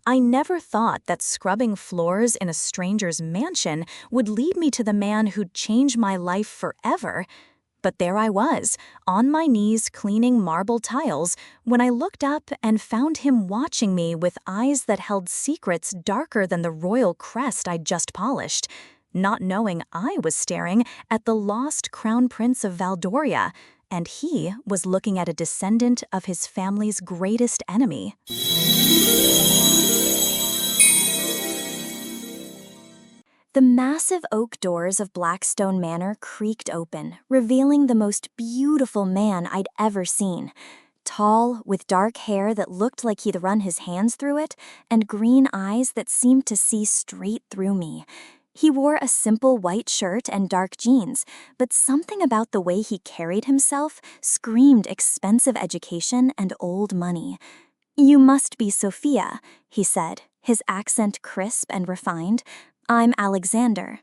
I never thought that scrubbing floors in a stranger's mansion would lead me to the man who'd change my life forever. But there I was, on my knees cleaning marble tiles, when I looked up and found him watching me with eyes that held secrets darker than the royal crest I'd just polished, not knowing I was staring at the lost Crown Prince of Valdoria, and he was looking at a descendant of his family's greatest enemy. The massive oak doors of Blackstone Manor creaked open, revealing the most beautiful man I'd ever seen. Tall, with dark hair that looked like he'd run his hands through it, and green eyes that seemed to see straight through me. He wore a simple white shirt and dark jeans, but something about the way he carried himself screamed expensive education and old money. "You must be Sophia," he said, his accent crisp and refined. "I'm Alexander."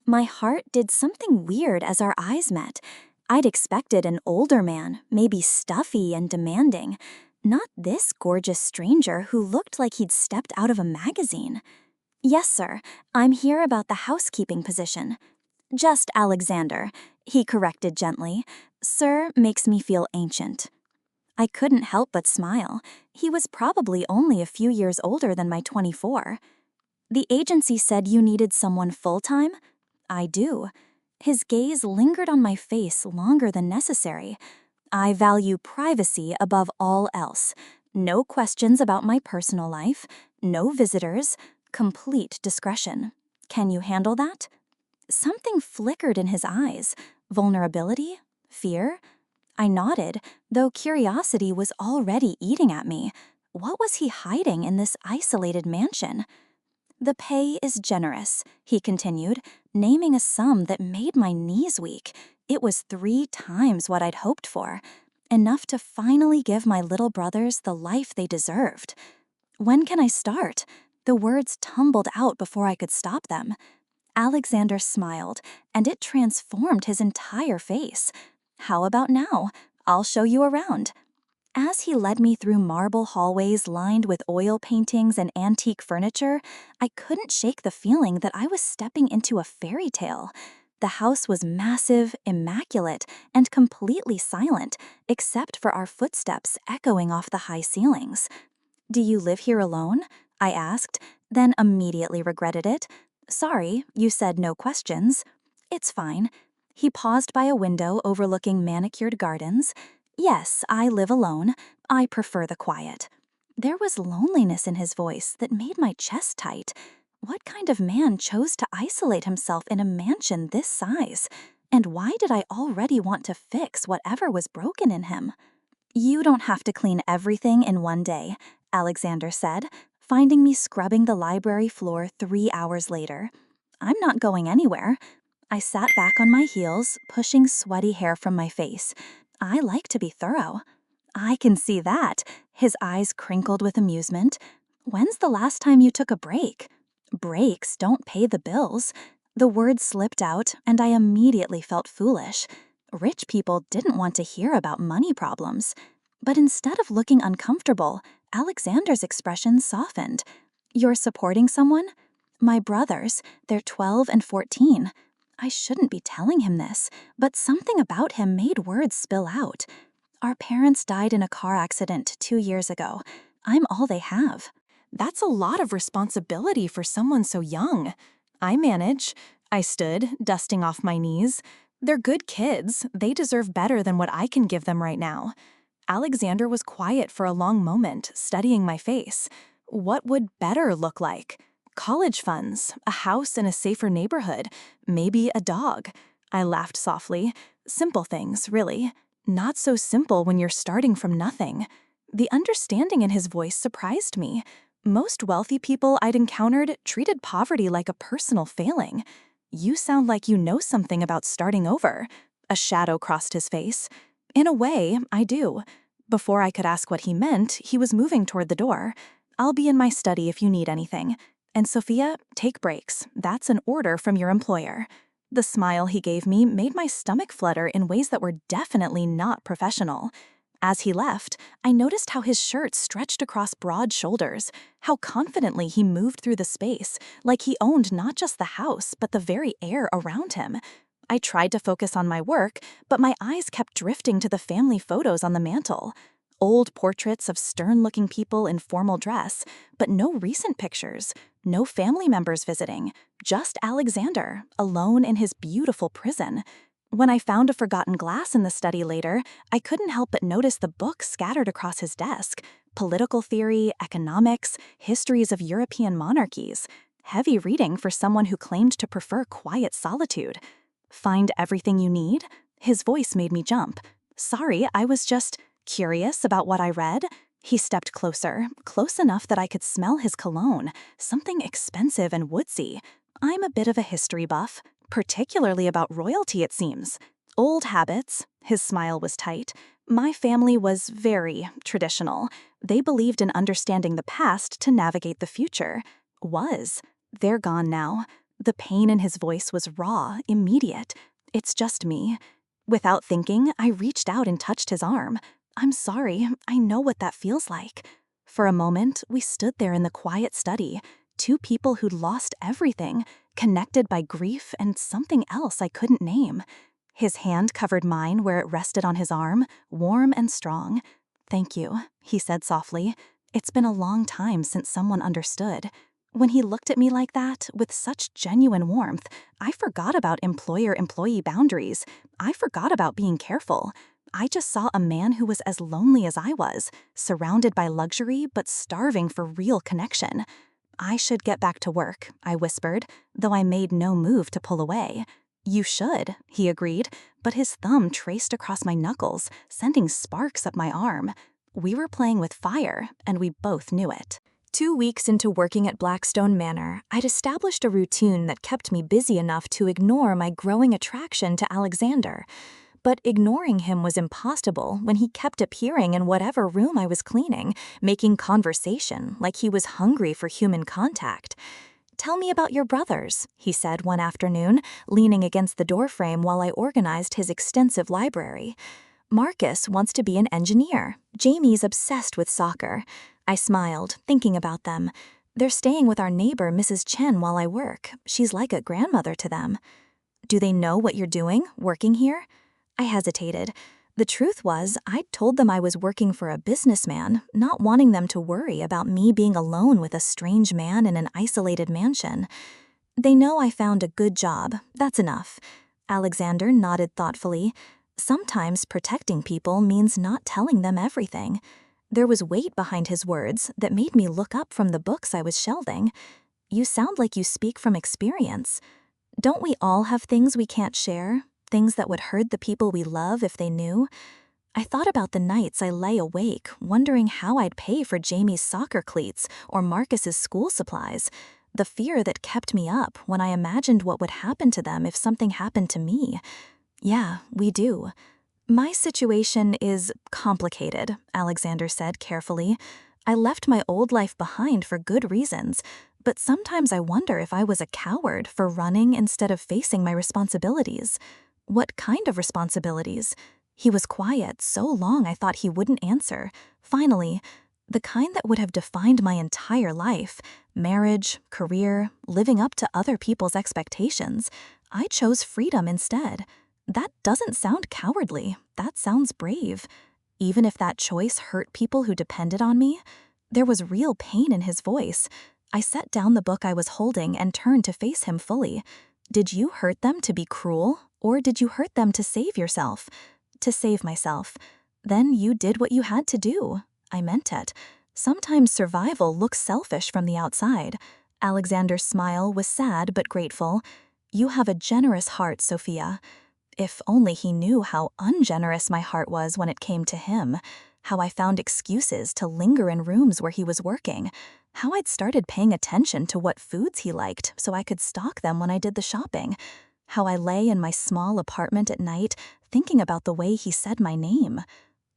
My heart did something weird as our eyes met. I'd expected an older man, maybe stuffy and demanding, not this gorgeous stranger who looked like he'd stepped out of a magazine. "Yes, sir. I'm here about the housekeeping position." "Just Alexander," he corrected gently. "Sir makes me feel ancient." I couldn't help but smile. He was probably only a few years older than my 24. "The agency said you needed someone full-time?" "I do." His gaze lingered on my face longer than necessary. "I value privacy above all else. No questions about my personal life, no visitors, complete discretion. Can you handle that?" Something flickered in his eyes. Vulnerability? Fear? I nodded, though curiosity was already eating at me. What was he hiding in this isolated mansion? "The pay is generous," he continued, naming a sum that made my knees weak. It was 3 times what I'd hoped for, enough to finally give my little brothers the life they deserved. "When can I start?" The words tumbled out before I could stop them. Alexander smiled, and it transformed his entire face. "How about now? I'll show you around." As he led me through marble hallways lined with oil paintings and antique furniture, I couldn't shake the feeling that I was stepping into a fairy tale. The house was massive, immaculate, and completely silent, except for our footsteps echoing off the high ceilings. "Do you live here alone?" I asked, then immediately regretted it. "Sorry, you said no questions." "It's fine." He paused by a window overlooking manicured gardens. "Yes, I live alone. I prefer the quiet." There was loneliness in his voice that made my chest tight. What kind of man chose to isolate himself in a mansion this size? And why did I already want to fix whatever was broken in him? "You don't have to clean everything in one day," Alexander said, finding me scrubbing the library floor 3 hours later. "I'm not going anywhere." I sat back on my heels, pushing sweaty hair from my face. I like to be thorough. "I can see that." His eyes crinkled with amusement. "When's the last time you took a break?" "Breaks don't pay the bills." The words slipped out, and I immediately felt foolish. Rich people didn't want to hear about money problems. But instead of looking uncomfortable, Alexander's expression softened. "You're supporting someone?" "My brothers. They're 12 and 14. I shouldn't be telling him this, but something about him made words spill out. "Our parents died in a car accident 2 years ago. I'm all they have." That's a lot of responsibility for someone so young. "I manage." I stood, dusting off my knees. "They're good kids. They deserve better than what I can give them right now." Alexander was quiet for a long moment, studying my face. What would better look like? College funds, a house in a safer neighborhood, maybe a dog. I laughed softly. Simple things, really. Not so simple when you're starting from nothing. The understanding in his voice surprised me. Most wealthy people I'd encountered treated poverty like a personal failing. "You sound like you know something about starting over." A shadow crossed his face. "In a way, I do." Before I could ask what he meant, he was moving toward the door. "I'll be in my study if you need anything. And Sophia, take breaks. That's an order from your employer." The smile he gave me made my stomach flutter in ways that were definitely not professional. As he left, I noticed how his shirt stretched across broad shoulders, how confidently he moved through the space, like he owned not just the house, but the very air around him. I tried to focus on my work, but my eyes kept drifting to the family photos on the mantel. Old portraits of stern-looking people in formal dress, but no recent pictures, no family members visiting, just Alexander, alone in his beautiful prison. When I found a forgotten glass in the study later, I couldn't help but notice the books scattered across his desk: political theory, economics, histories of European monarchies. Heavy reading for someone who claimed to prefer quiet solitude. Find everything you need? His voice made me jump. Sorry, I was just curious about what I read. He stepped closer, close enough that I could smell his cologne, something expensive and woodsy. I'm a bit of a history buff, particularly about royalty, it seems. Old habits. His smile was tight. My family was very traditional. They believed in understanding the past to navigate the future. They're gone now. The pain in his voice was raw, immediate. It's just me. Without thinking, I reached out and touched his arm. I'm sorry, I know what that feels like. For a moment, we stood there in the quiet study, two people who'd lost everything, connected by grief and something else I couldn't name. His hand covered mine where it rested on his arm, warm and strong. "Thank you," he said softly. "It's been a long time since someone understood." When he looked at me like that, with such genuine warmth, I forgot about employer-employee boundaries. I forgot about being careful. I just saw a man who was as lonely as I was, surrounded by luxury but starving for real connection. "I should get back to work," I whispered, though I made no move to pull away. "You should," he agreed, but his thumb traced across my knuckles, sending sparks up my arm. We were playing with fire, and we both knew it. 2 weeks into working at Blackstone Manor, I'd established a routine that kept me busy enough to ignore my growing attraction to Alexander. But ignoring him was impossible when he kept appearing in whatever room I was cleaning, making conversation like he was hungry for human contact. "Tell me about your brothers," he said one afternoon, leaning against the doorframe while I organized his extensive library. "Marcus wants to be an engineer. Jamie's obsessed with soccer." I smiled, thinking about them. "They're staying with our neighbor, Mrs. Chen, while I work. She's like a grandmother to them." "Do they know what you're doing, working here?" I hesitated. The truth was, I'd told them I was working for a businessman, not wanting them to worry about me being alone with a strange man in an isolated mansion. "They know I found a good job. That's enough." Alexander nodded thoughtfully. Sometimes protecting people means not telling them everything. There was weight behind his words that made me look up from the books I was shelving. "You sound like you speak from experience. Don't we all have things we can't share? Things that would hurt the people we love if they knew?" I thought about the nights I lay awake, wondering how I'd pay for Jamie's soccer cleats or Marcus's school supplies. The fear that kept me up when I imagined what would happen to them if something happened to me. "Yeah, we do." "My situation is complicated," Alexander said carefully. "I left my old life behind for good reasons, but sometimes I wonder if I was a coward for running instead of facing my responsibilities." "What kind of responsibilities?" He was quiet so long I thought he wouldn't answer. Finally, "The kind that would have defined my entire life. Marriage, career, living up to other people's expectations. I chose freedom instead." "That doesn't sound cowardly. That sounds brave." "Even if that choice hurt people who depended on me?" There was real pain in his voice. I set down the book I was holding and turned to face him fully. "Did you hurt them to be cruel, or did you hurt them to save yourself?" "To save myself." "Then you did what you had to do." I meant it. Sometimes survival looks selfish from the outside. Alexander's smile was sad but grateful. "You have a generous heart, Sophia." If only he knew how ungenerous my heart was when it came to him, how I found excuses to linger in rooms where he was working, how I'd started paying attention to what foods he liked so I could stock them when I did the shopping, how I lay in my small apartment at night thinking about the way he said my name.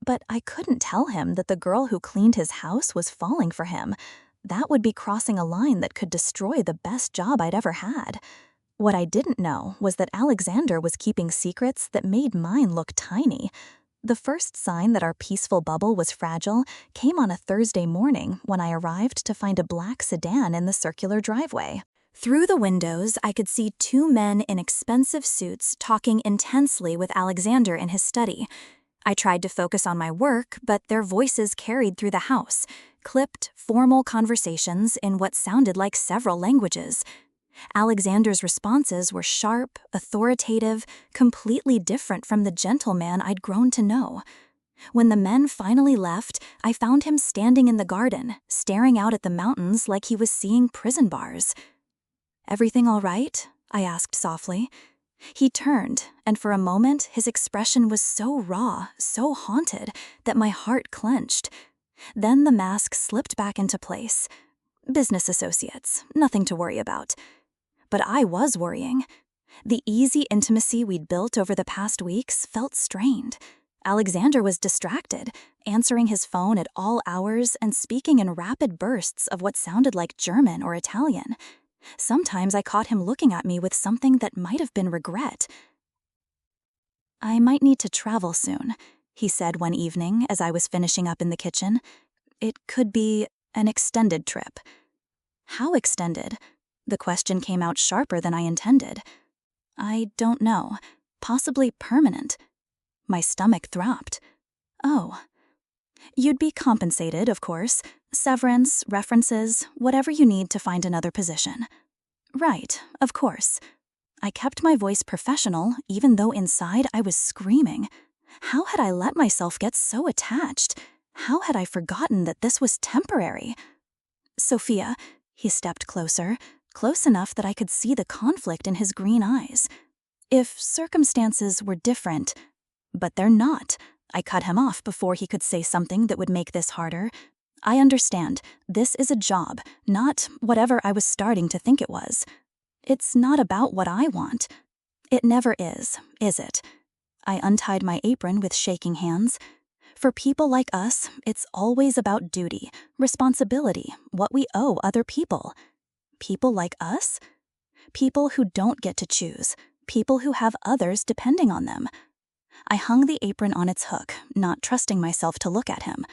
But I couldn't tell him that the girl who cleaned his house was falling for him. That would be crossing a line that could destroy the best job I'd ever had. What I didn't know was that Alexander was keeping secrets that made mine look tiny. The first sign that our peaceful bubble was fragile came on a Thursday morning when I arrived to find a black sedan in the circular driveway. Through the windows, I could see two men in expensive suits talking intensely with Alexander in his study. I tried to focus on my work, but their voices carried through the house, clipped, formal conversations in what sounded like several languages. Alexander's responses were sharp, authoritative, completely different from the gentleman I'd grown to know. When the men finally left, I found him standing in the garden, staring out at the mountains like he was seeing prison bars. "Everything all right?" I asked softly. He turned, and for a moment his expression was so raw, so haunted, that my heart clenched. Then the mask slipped back into place. Business associates, nothing to worry about. But I was worrying. The easy intimacy we'd built over the past weeks felt strained. Alexander was distracted, answering his phone at all hours and speaking in rapid bursts of what sounded like German or Italian. Sometimes I caught him looking at me with something that might have been regret. "I might need to travel soon," he said one evening as I was finishing up in the kitchen. "It could be an extended trip." "How extended?" The question came out sharper than I intended. "I don't know. Possibly permanent." My stomach throbbed. "Oh." "You'd be compensated, of course. Severance, references, whatever you need to find another position." "Right, of course." I kept my voice professional, even though inside I was screaming. How had I let myself get so attached? How had I forgotten that this was temporary? "Sophia," he stepped closer, close enough that I could see the conflict in his green eyes. "If circumstances were different—" "But they're not." I cut him off before he could say something that would make this harder. "I understand. This is a job, not whatever I was starting to think it was. It's not about what I want." "It never is it?" I untied my apron with shaking hands. "For people like us, it's always about duty, responsibility, what we owe other people." "People like us?" "People who don't get to choose, people who have others depending on them." I hung the apron on its hook, not trusting myself to look at him.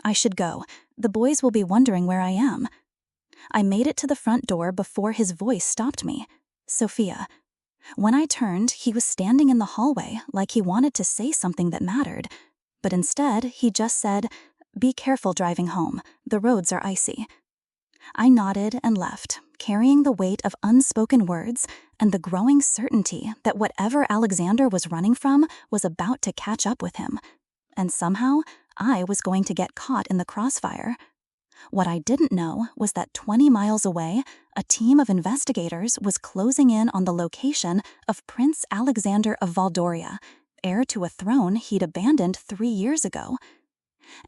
"I should go. The boys will be wondering where I am." I made it to the front door before his voice stopped me. "Sophia." When I turned, he was standing in the hallway like he wanted to say something that mattered. But instead, he just said, "Be careful driving home. The roads are icy." I nodded and left, carrying the weight of unspoken words and the growing certainty that whatever Alexander was running from was about to catch up with him. And somehow, I was going to get caught in the crossfire. What I didn't know was that 20 miles away, a team of investigators was closing in on the location of Prince Alexander of Valdoria, heir to a throne he'd abandoned 3 years ago.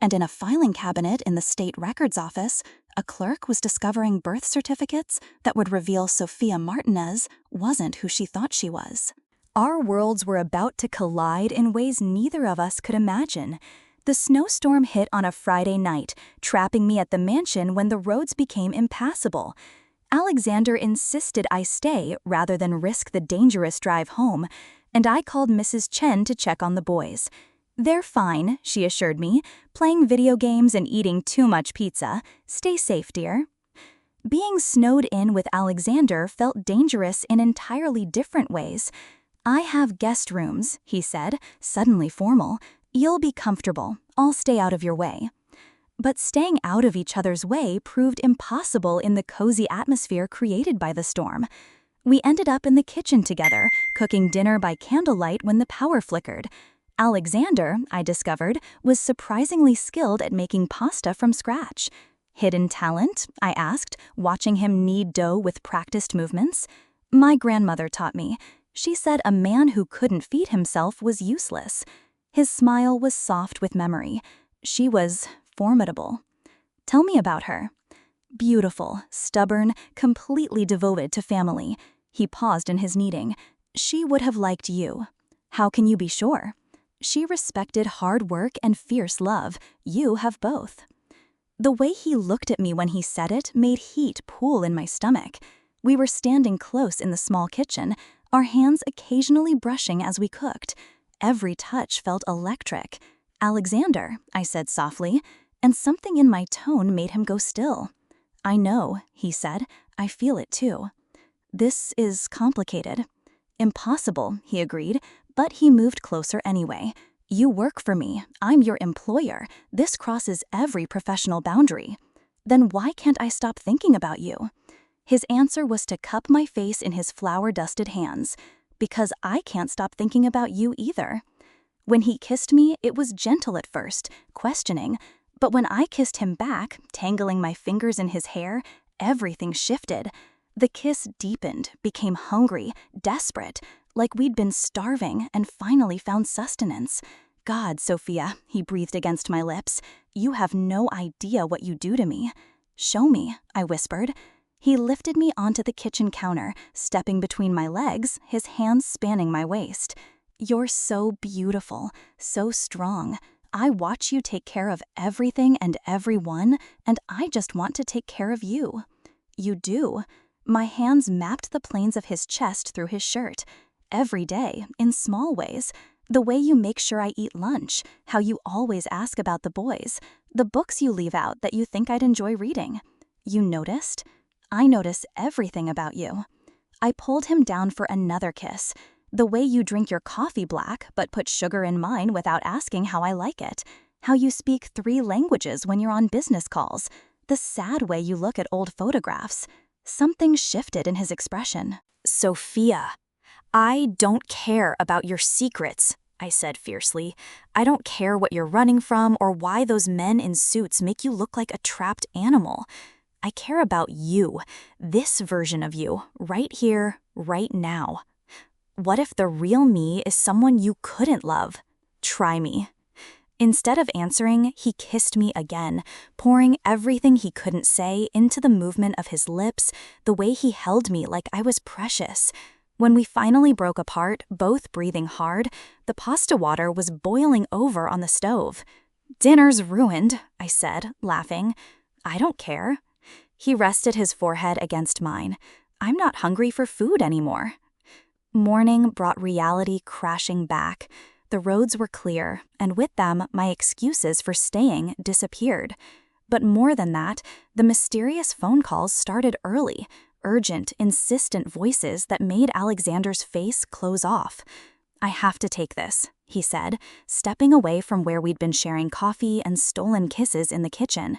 And in a filing cabinet in the state records office, a clerk was discovering birth certificates that would reveal Sophia Martinez wasn't who she thought she was. Our worlds were about to collide in ways neither of us could imagine. The snowstorm hit on a Friday night, trapping me at the mansion when the roads became impassable. Alexander insisted I stay rather than risk the dangerous drive home, and I called Mrs. Chen to check on the boys. "They're fine," she assured me, "playing video games and eating too much pizza. Stay safe, dear." Being snowed in with Alexander felt dangerous in entirely different ways. "I have guest rooms," he said, suddenly formal. "You'll be comfortable. I'll stay out of your way." But staying out of each other's way proved impossible in the cozy atmosphere created by the storm. We ended up in the kitchen together, cooking dinner by candlelight when the power flickered. Alexander, I discovered, was surprisingly skilled at making pasta from scratch. "Hidden talent?" I asked, watching him knead dough with practiced movements. "My grandmother taught me. She said a man who couldn't feed himself was useless." His smile was soft with memory. "She was formidable." "Tell me about her." "Beautiful, stubborn, completely devoted to family." He paused in his kneading. "She would have liked you." "How can you be sure?" "She respected hard work and fierce love. You have both." The way he looked at me when he said it made heat pool in my stomach. We were standing close in the small kitchen, our hands occasionally brushing as we cooked. Every touch felt electric. "Alexander," I said softly, and something in my tone made him go still. "I know," he said. "I feel it too." "This is complicated." "Impossible," he agreed, but he moved closer anyway. "You work for me. I'm your employer. This crosses every professional boundary." "Then why can't I stop thinking about you?" His answer was to cup my face in his flour-dusted hands. "Because I can't stop thinking about you either." When he kissed me, it was gentle at first, questioning, but when I kissed him back, tangling my fingers in his hair, everything shifted. The kiss deepened, became hungry, desperate, like we'd been starving and finally found sustenance. "God, Sophia," he breathed against my lips, "you have no idea what you do to me." "Show me," I whispered. He lifted me onto the kitchen counter, stepping between my legs, his hands spanning my waist. "You're so beautiful, so strong. I watch you take care of everything and everyone, and I just want to take care of you." "You do." My hands mapped the planes of his chest through his shirt. "Every day, in small ways. The way you make sure I eat lunch, how you always ask about the boys, the books you leave out that you think I'd enjoy reading." "You noticed?" "I notice everything about you." I pulled him down for another kiss. "The way you drink your coffee black, but put sugar in mine without asking how I like it. How you speak 3 languages when you're on business calls. The sad way you look at old photographs." Something shifted in his expression. "Sophia, I don't care about your secrets," I said fiercely. "I don't care what you're running from or why those men in suits make you look like a trapped animal. I care about you, this version of you, right here, right now. What if the real me is someone you couldn't love? Try me." Instead of answering, he kissed me again, pouring everything he couldn't say into the movement of his lips, the way he held me like I was precious. When we finally broke apart, both breathing hard, the pasta water was boiling over on the stove. "Dinner's ruined," I said, laughing. "I don't care." He rested his forehead against mine. "I'm not hungry for food anymore." Morning brought reality crashing back. The roads were clear, and with them, my excuses for staying disappeared. But more than that, the mysterious phone calls started early, urgent, insistent voices that made Alexander's face close off. "I have to take this," he said, stepping away from where we'd been sharing coffee and stolen kisses in the kitchen.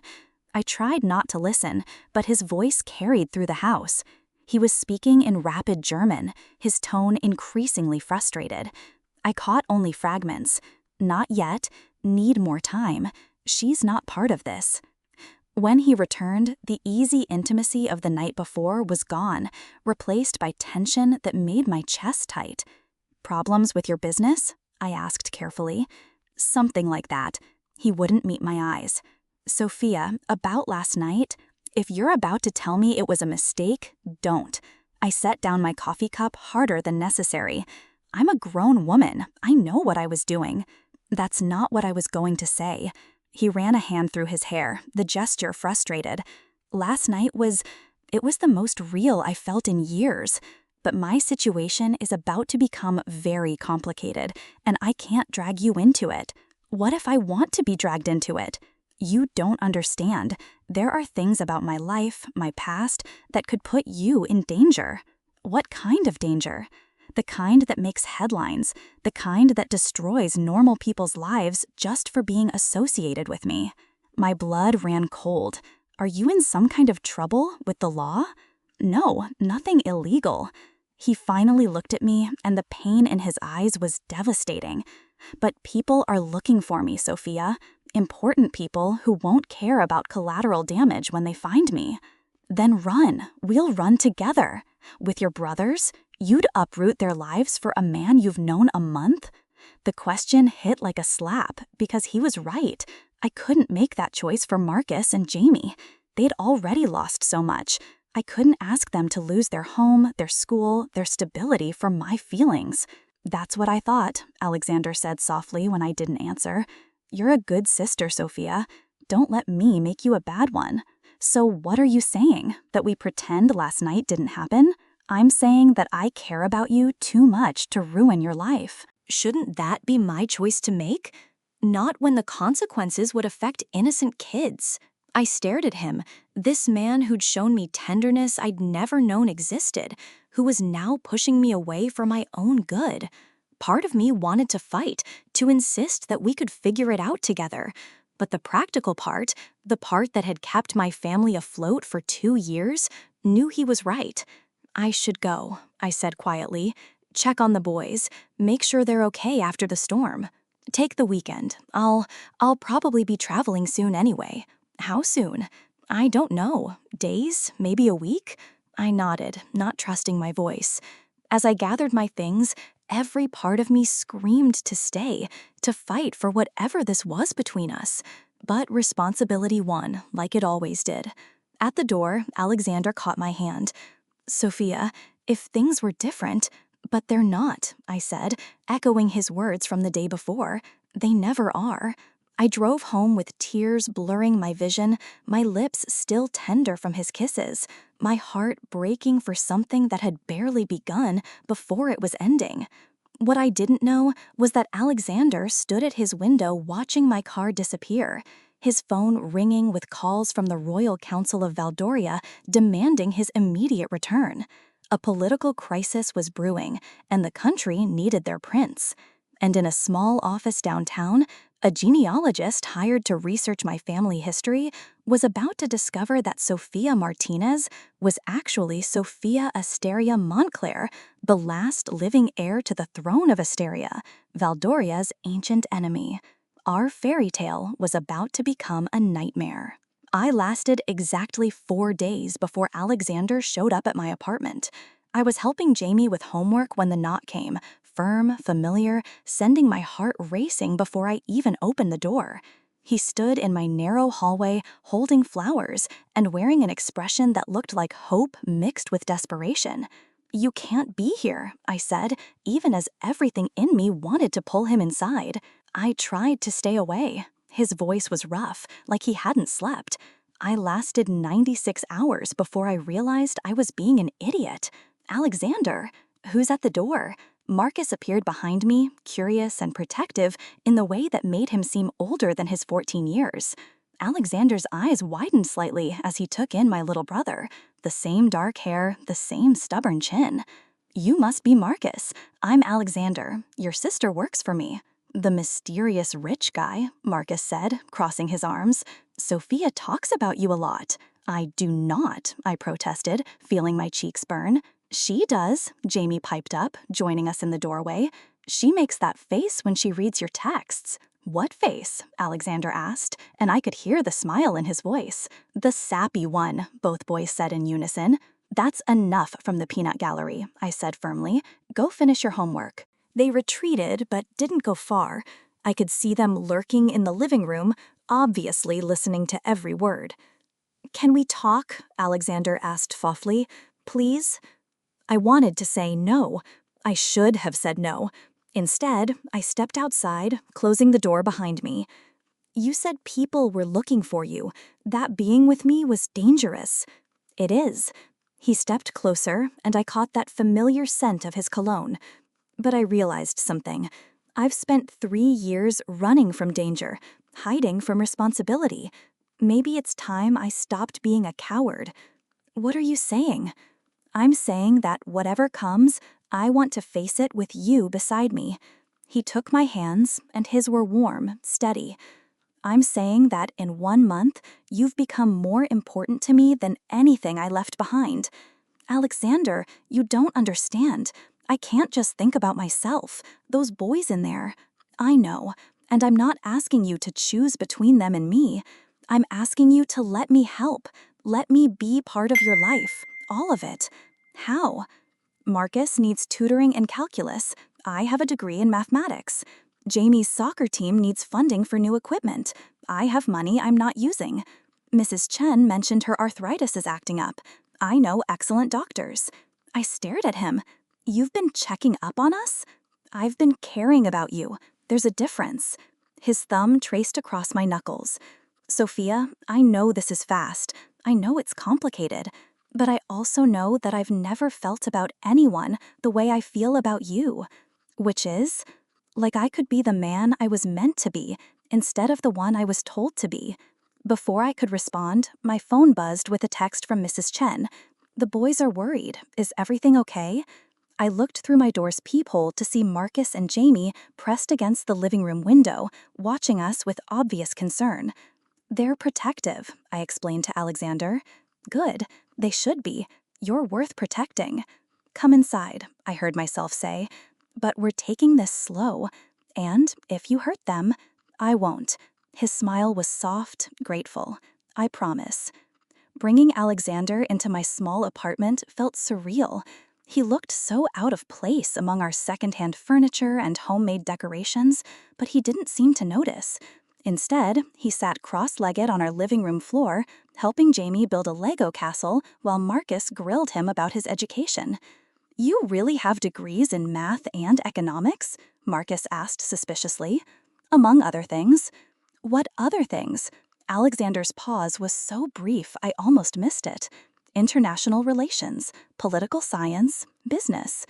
I tried not to listen, but his voice carried through the house. He was speaking in rapid German, his tone increasingly frustrated. I caught only fragments. "Not yet. Need more time. She's not part of this." When he returned, the easy intimacy of the night before was gone, replaced by tension that made my chest tight. "Problems with your business?" I asked carefully. "Something like that." He wouldn't meet my eyes. "Sophia, about last night, if you're about to tell me it was a mistake, don't." I set down my coffee cup harder than necessary. "I'm a grown woman. I know what I was doing." "That's not what I was going to say." He ran a hand through his hair, the gesture frustrated. "Last night it was the most real I felt in years. But my situation is about to become very complicated, and I can't drag you into it. What if I want to be dragged into it? You don't understand. There are things about my life, my past, that could put you in danger." "What kind of danger?" "The kind that makes headlines, the kind that destroys normal people's lives just for being associated with me." My blood ran cold. "Are you in some kind of trouble with the law?" "No, nothing illegal." He finally looked at me, and the pain in his eyes was devastating. "But people are looking for me, Sophia. Important people who won't care about collateral damage when they find me." "Then run. We'll run together. With your brothers? You'd uproot their lives for a man you've known a month?" The question hit like a slap, because he was right. I couldn't make that choice for Marcus and Jamie. They'd already lost so much. I couldn't ask them to lose their home, their school, their stability for my feelings. "That's what I thought," Alexander said softly when I didn't answer. "You're a good sister, Sophia. Don't let me make you a bad one." "So what are you saying? That we pretend last night didn't happen?" "I'm saying that I care about you too much to ruin your life." Shouldn't that be my choice to make? Not when the consequences would affect innocent kids. I stared at him, this man who'd shown me tenderness I'd never known existed, who was now pushing me away for my own good. Part of me wanted to fight, to insist that we could figure it out together. But the practical part, the part that had kept my family afloat for 2 years, knew he was right. I should go, I said quietly. Check on the boys, make sure they're okay after the storm. Take the weekend. I'll probably be traveling soon anyway. How soon? I don't know. Days? Maybe a week? I nodded, not trusting my voice. As I gathered my things, every part of me screamed to stay, to fight for whatever this was between us. But responsibility won, like it always did. At the door, Alexander caught my hand. Sophia, if things were different, but they're not, I said, echoing his words from the day before. They never are. I drove home with tears blurring my vision, my lips still tender from his kisses, my heart breaking for something that had barely begun before it was ending. What I didn't know was that Alexander stood at his window watching my car disappear, his phone ringing with calls from the Royal Council of Valdoria demanding his immediate return. A political crisis was brewing, and the country needed their prince. And in a small office downtown, a genealogist hired to research my family history was about to discover that Sofia Martinez was actually Sofia Asteria Montclair, the last living heir to the throne of Asteria, Valdoria's ancient enemy. Our fairy tale was about to become a nightmare. I lasted exactly 4 days before Alexander showed up at my apartment. I was helping Jamie with homework when the knock came, firm, familiar, sending my heart racing before I even opened the door. He stood in my narrow hallway holding flowers and wearing an expression that looked like hope mixed with desperation. "You can't be here," I said, even as everything in me wanted to pull him inside. I tried to stay away. His voice was rough, like he hadn't slept. I lasted 96 hours before I realized I was being an idiot. "Alexander, who's at the door?" Marcus appeared behind me, curious and protective in the way that made him seem older than his 14 years. Alexander's eyes widened slightly as he took in my little brother. The same dark hair, the same stubborn chin. "You must be Marcus. I'm Alexander. Your sister works for me." "The mysterious rich guy," Marcus said, crossing his arms. "Sophia talks about you a lot." "I do not," I protested, feeling my cheeks burn. "She does," Jamie piped up, joining us in the doorway. "She makes that face when she reads your texts." "What face?" Alexander asked, and I could hear the smile in his voice. "The sappy one," both boys said in unison. "That's enough from the peanut gallery," I said firmly. "Go finish your homework." They retreated, but didn't go far. I could see them lurking in the living room, obviously listening to every word. "Can we talk?" Alexander asked softly. "Please?" I wanted to say no. I should have said no. Instead, I stepped outside, closing the door behind me. "You said people were looking for you. That being with me was dangerous." "It is." He stepped closer, and I caught that familiar scent of his cologne. But I realized something. I've spent 3 years running from danger, hiding from responsibility. Maybe it's time I stopped being a coward. "What are you saying?" "I'm saying that whatever comes, I want to face it with you beside me." He took my hands, and his were warm, steady. "I'm saying that in 1 month, you've become more important to me than anything I left behind." "Alexander, you don't understand. I can't just think about myself. Those boys in there." "I know, and I'm not asking you to choose between them and me. I'm asking you to let me help. Let me be part of your life. All of it." "How?" "Marcus needs tutoring in calculus. I have a degree in mathematics. Jamie's soccer team needs funding for new equipment. I have money I'm not using. Mrs. Chen mentioned her arthritis is acting up. I know excellent doctors." I stared at him. "You've been checking up on us?" "I've been caring about you. There's a difference." His thumb traced across my knuckles. "Sophia, I know this is fast. I know it's complicated. But I also know that I've never felt about anyone the way I feel about you." "Which is?" like I could be the man I was meant to be instead of the one I was told to be. Before I could respond, my phone buzzed with a text from Mrs. Chen. "The boys are worried. Is everything okay?" I looked through my door's peephole to see Marcus and Jamie pressed against the living room window, watching us with obvious concern. "They're protective," I explained to Alexander. "Good. They should be. You're worth protecting." "Come inside," I heard myself say. "But we're taking this slow. And if you hurt them, I won't." His smile was soft, grateful. "I promise." Bringing Alexander into my small apartment felt surreal. He looked so out of place among our secondhand furniture and homemade decorations, but he didn't seem to notice. Instead, he sat cross-legged on our living room floor, helping Jamie build a Lego castle while Marcus grilled him about his education. "You really have degrees in math and economics?" Marcus asked suspiciously. "Among other things." "What other things?" Alexander's pause was so brief I almost missed it. "International relations, political science, business."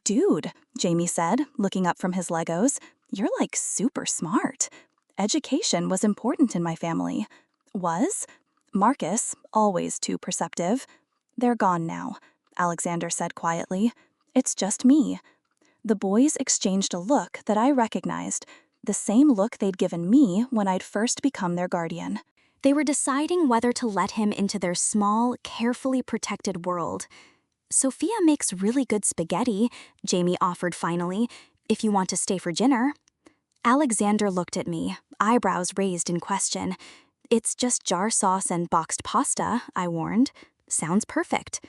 "Dude," Jamie said, looking up from his Legos, "you're like super smart." Education was important in my family. Was? Marcus, always too perceptive. "They're gone now," Alexander said quietly. "It's just me." The boys exchanged a look that I recognized, the same look they'd given me when I'd first become their guardian. They were deciding whether to let him into their small, carefully protected world. "Sophia makes really good spaghetti," Jamie offered finally, "if you want to stay for dinner." Alexander looked at me, eyebrows raised in question. "It's just jar sauce and boxed pasta," I warned. "Sounds perfect."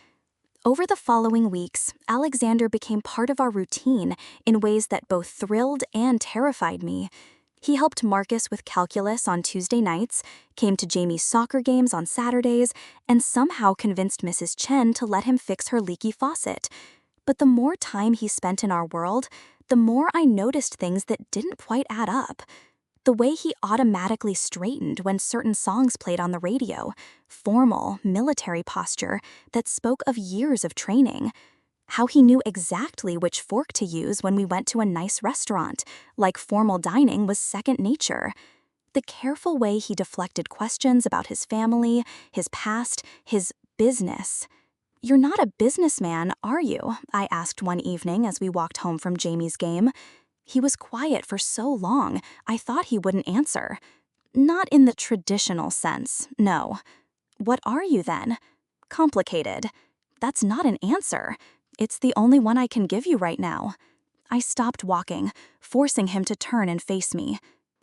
Over the following weeks, Alexander became part of our routine in ways that both thrilled and terrified me. He helped Marcus with calculus on Tuesday nights, came to Jamie's soccer games on Saturdays, and somehow convinced Mrs. Chen to let him fix her leaky faucet. But the more time he spent in our world, the more I noticed things that didn't quite add up. The way he automatically straightened when certain songs played on the radio, formal, military posture that spoke of years of training. How he knew exactly which fork to use when we went to a nice restaurant, like formal dining was second nature. The careful way he deflected questions about his family, his past, his business. "You're not a businessman, are you?" I asked one evening as we walked home from Jamie's game. He was quiet for so long, I thought he wouldn't answer. "Not in the traditional sense, no." "What are you then?" "Complicated." "That's not an answer. It's the only one I can give you right now." I stopped walking, forcing him to turn and face me.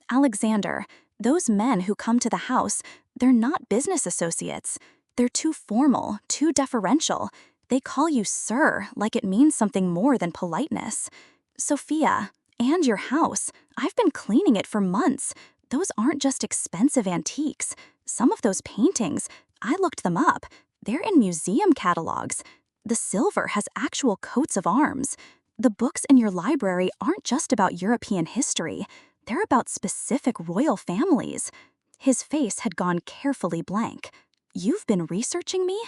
"Alexander, those men who come to the house, they're not business associates. They're too formal, too deferential. They call you sir, like it means something more than politeness. Sophia, and your house, I've been cleaning it for months. Those aren't just expensive antiques. Some of those paintings, I looked them up. They're in museum catalogs. The silver has actual coats of arms. The books in your library aren't just about European history. They're about specific royal families." His face had gone carefully blank. "You've been researching me?"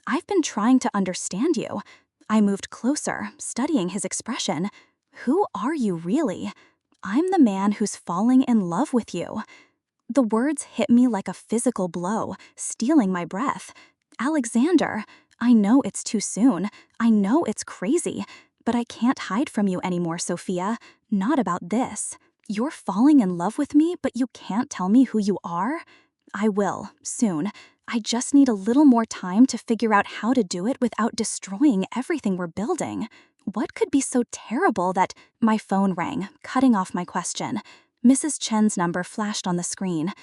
"I've been trying to understand you." I moved closer, studying his expression. "Who are you really?" "I'm the man who's falling in love with you." The words hit me like a physical blow, stealing my breath. "Alexander, I know it's too soon. I know it's crazy. But I can't hide from you anymore, Sophia. Not about this. You're falling in love with me, but you can't tell me who you are?" "I will, soon. I just need a little more time to figure out how to do it without destroying everything we're building." What could be so terrible that— My phone rang, cutting off my question. Mrs. Chen's number flashed on the screen.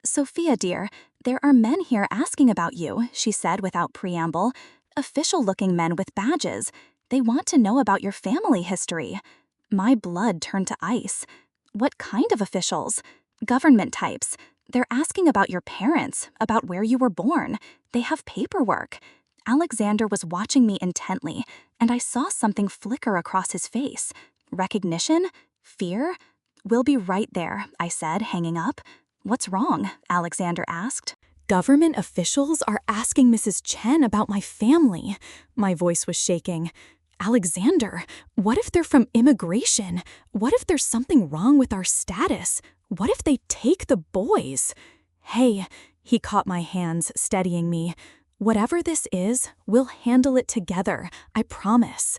"Sophia, dear, there are men here asking about you," she said without preamble. "Official-looking men with badges. They want to know about your family history." My blood turned to ice. "What kind of officials?" "Government types. They're asking about your parents, about where you were born. They have paperwork." Alexander was watching me intently, and I saw something flicker across his face. Recognition? Fear? "We'll be right there," I said, hanging up. "What's wrong?" Alexander asked. "Government officials are asking Mrs. Chen about my family." My voice was shaking. Alexander, what if they're from immigration? What if there's something wrong with our status? What if they take the boys? Hey, he caught my hands, steadying me. Whatever this is, we'll handle it together, I promise.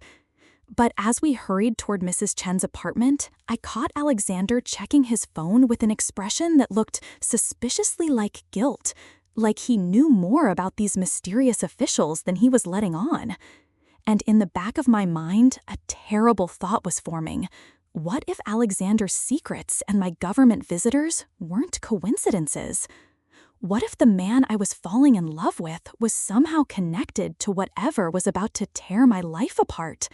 But as we hurried toward Mrs. Chen's apartment, I caught Alexander checking his phone with an expression that looked suspiciously like guilt, like he knew more about these mysterious officials than he was letting on. And in the back of my mind, a terrible thought was forming. What if Alexander's secrets and my government visitors weren't coincidences? What if the man I was falling in love with was somehow connected to whatever was about to tear my life apart?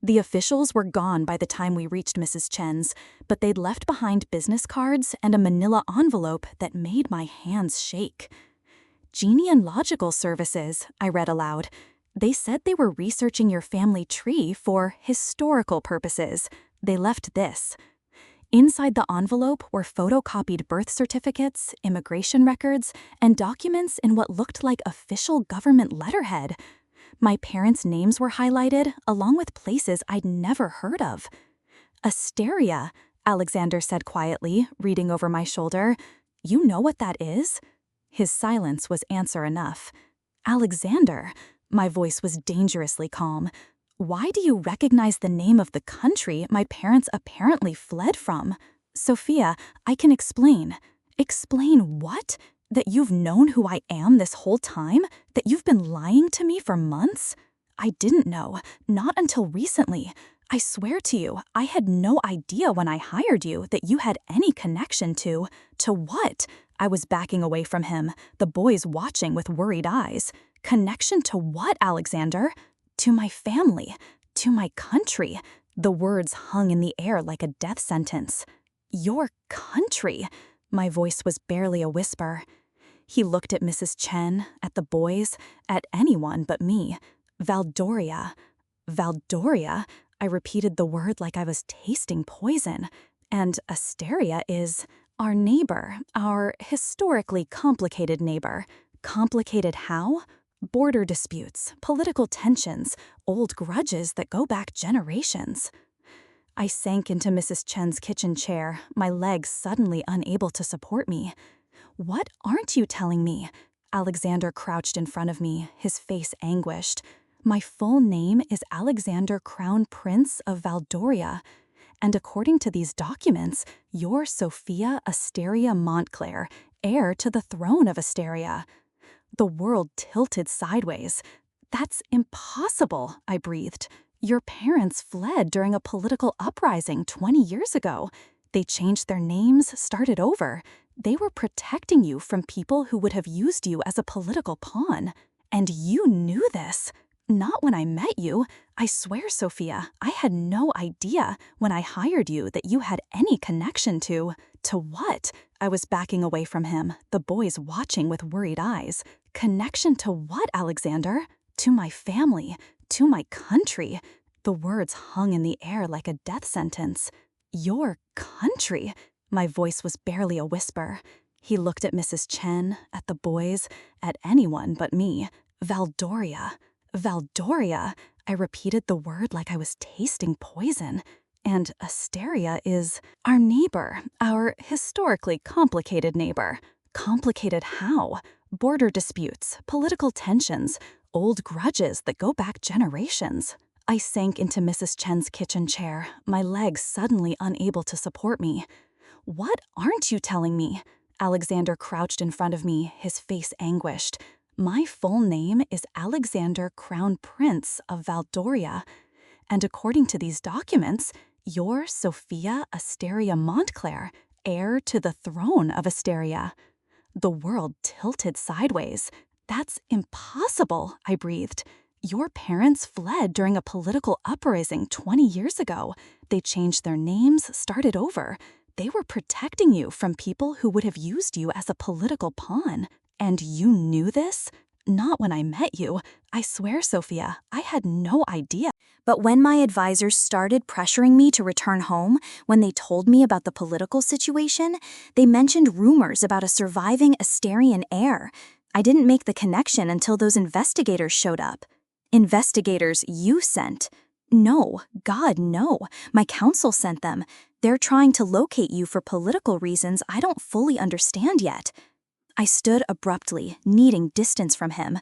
The officials were gone by the time we reached Mrs. Chen's, but they'd left behind business cards and a manila envelope that made my hands shake. Genealogical services, I read aloud. They said they were researching your family tree for historical purposes. They left this. Inside the envelope were photocopied birth certificates, immigration records, and documents in what looked like official government letterhead. My parents' names were highlighted, along with places I'd never heard of. Asteria, Alexander said quietly, reading over my shoulder. You know what that is? His silence was answer enough. Alexander, my voice was dangerously calm. Why do you recognize the name of the country my parents apparently fled from? Sophia, I can explain. Explain what? That you've known who I am this whole time? That you've been lying to me for months? I didn't know, not until recently. I swear to you, I had no idea when I hired you that you had any connection to what? I was backing away from him, the boys watching with worried eyes. Connection to what, Alexander? To my family, to my country. The words hung in the air like a death sentence. Your country? My voice was barely a whisper. He looked at Mrs. Chen, at the boys, at anyone but me. Valdoria. Valdoria? I repeated the word like I was tasting poison. And Asteria is our neighbor, our historically complicated neighbor. Complicated how? Border disputes, political tensions, old grudges that go back generations. I sank into Mrs. Chen's kitchen chair, my legs suddenly unable to support me. What aren't you telling me? Alexander crouched in front of me, his face anguished. My full name is Alexander Crown Prince of Valdoria. And according to these documents, you're Sophia Asteria Montclair, heir to the throne of Asteria. The world tilted sideways. That's impossible, I breathed. Your parents fled during a political uprising 20 years ago. They changed their names, started over. They were protecting you from people who would have used you as a political pawn. And you knew this. Not when I met you. I swear, Sophia, I had no idea when I hired you that you had any connection to what? I was backing away from him, the boys watching with worried eyes. Connection to what, Alexander? To my family, to my country. The words hung in the air like a death sentence. Your country? My voice was barely a whisper. He looked at Mrs. Chen, at the boys, at anyone but me. Valdoria. Valdoria. I repeated the word like I was tasting poison. And Asteria is our neighbor, our historically complicated neighbor. Complicated how? Border disputes, political tensions, old grudges that go back generations. I sank into Mrs. Chen's kitchen chair, my legs suddenly unable to support me. What aren't you telling me? Alexander crouched in front of me, his face anguished. My full name is Alexander Crown Prince of Valdoria. And according to these documents, you're Sophia Asteria Montclair, heir to the throne of Asteria. The world tilted sideways. That's impossible, I breathed. Your parents fled during a political uprising 20 years ago. They changed their names, started over. They were protecting you from people who would have used you as a political pawn. And you knew this? Not when I met you. I swear, Sophia, I had no idea. But when my advisors started pressuring me to return home, when they told me about the political situation, they mentioned rumors about a surviving Asterian heir. I didn't make the connection until those investigators showed up. Investigators you sent? No, God, no. My counsel sent them. They're trying to locate you for political reasons I don't fully understand yet. I stood abruptly, needing distance from him.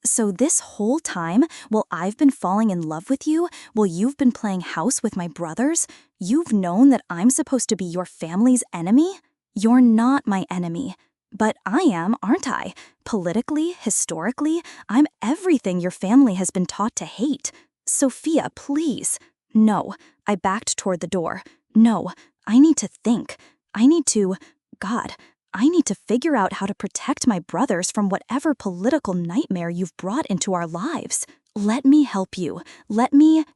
So this whole time, while I've been falling in love with you, while you've been playing house with my brothers, you've known that I'm supposed to be your family's enemy? You're not my enemy. But I am, aren't I? Politically, historically, I'm everything your family has been taught to hate. Sophia, please. No, I backed toward the door. No, I need to think. God, I need to figure out how to protect my brothers from whatever political nightmare you've brought into our lives. Let me help you.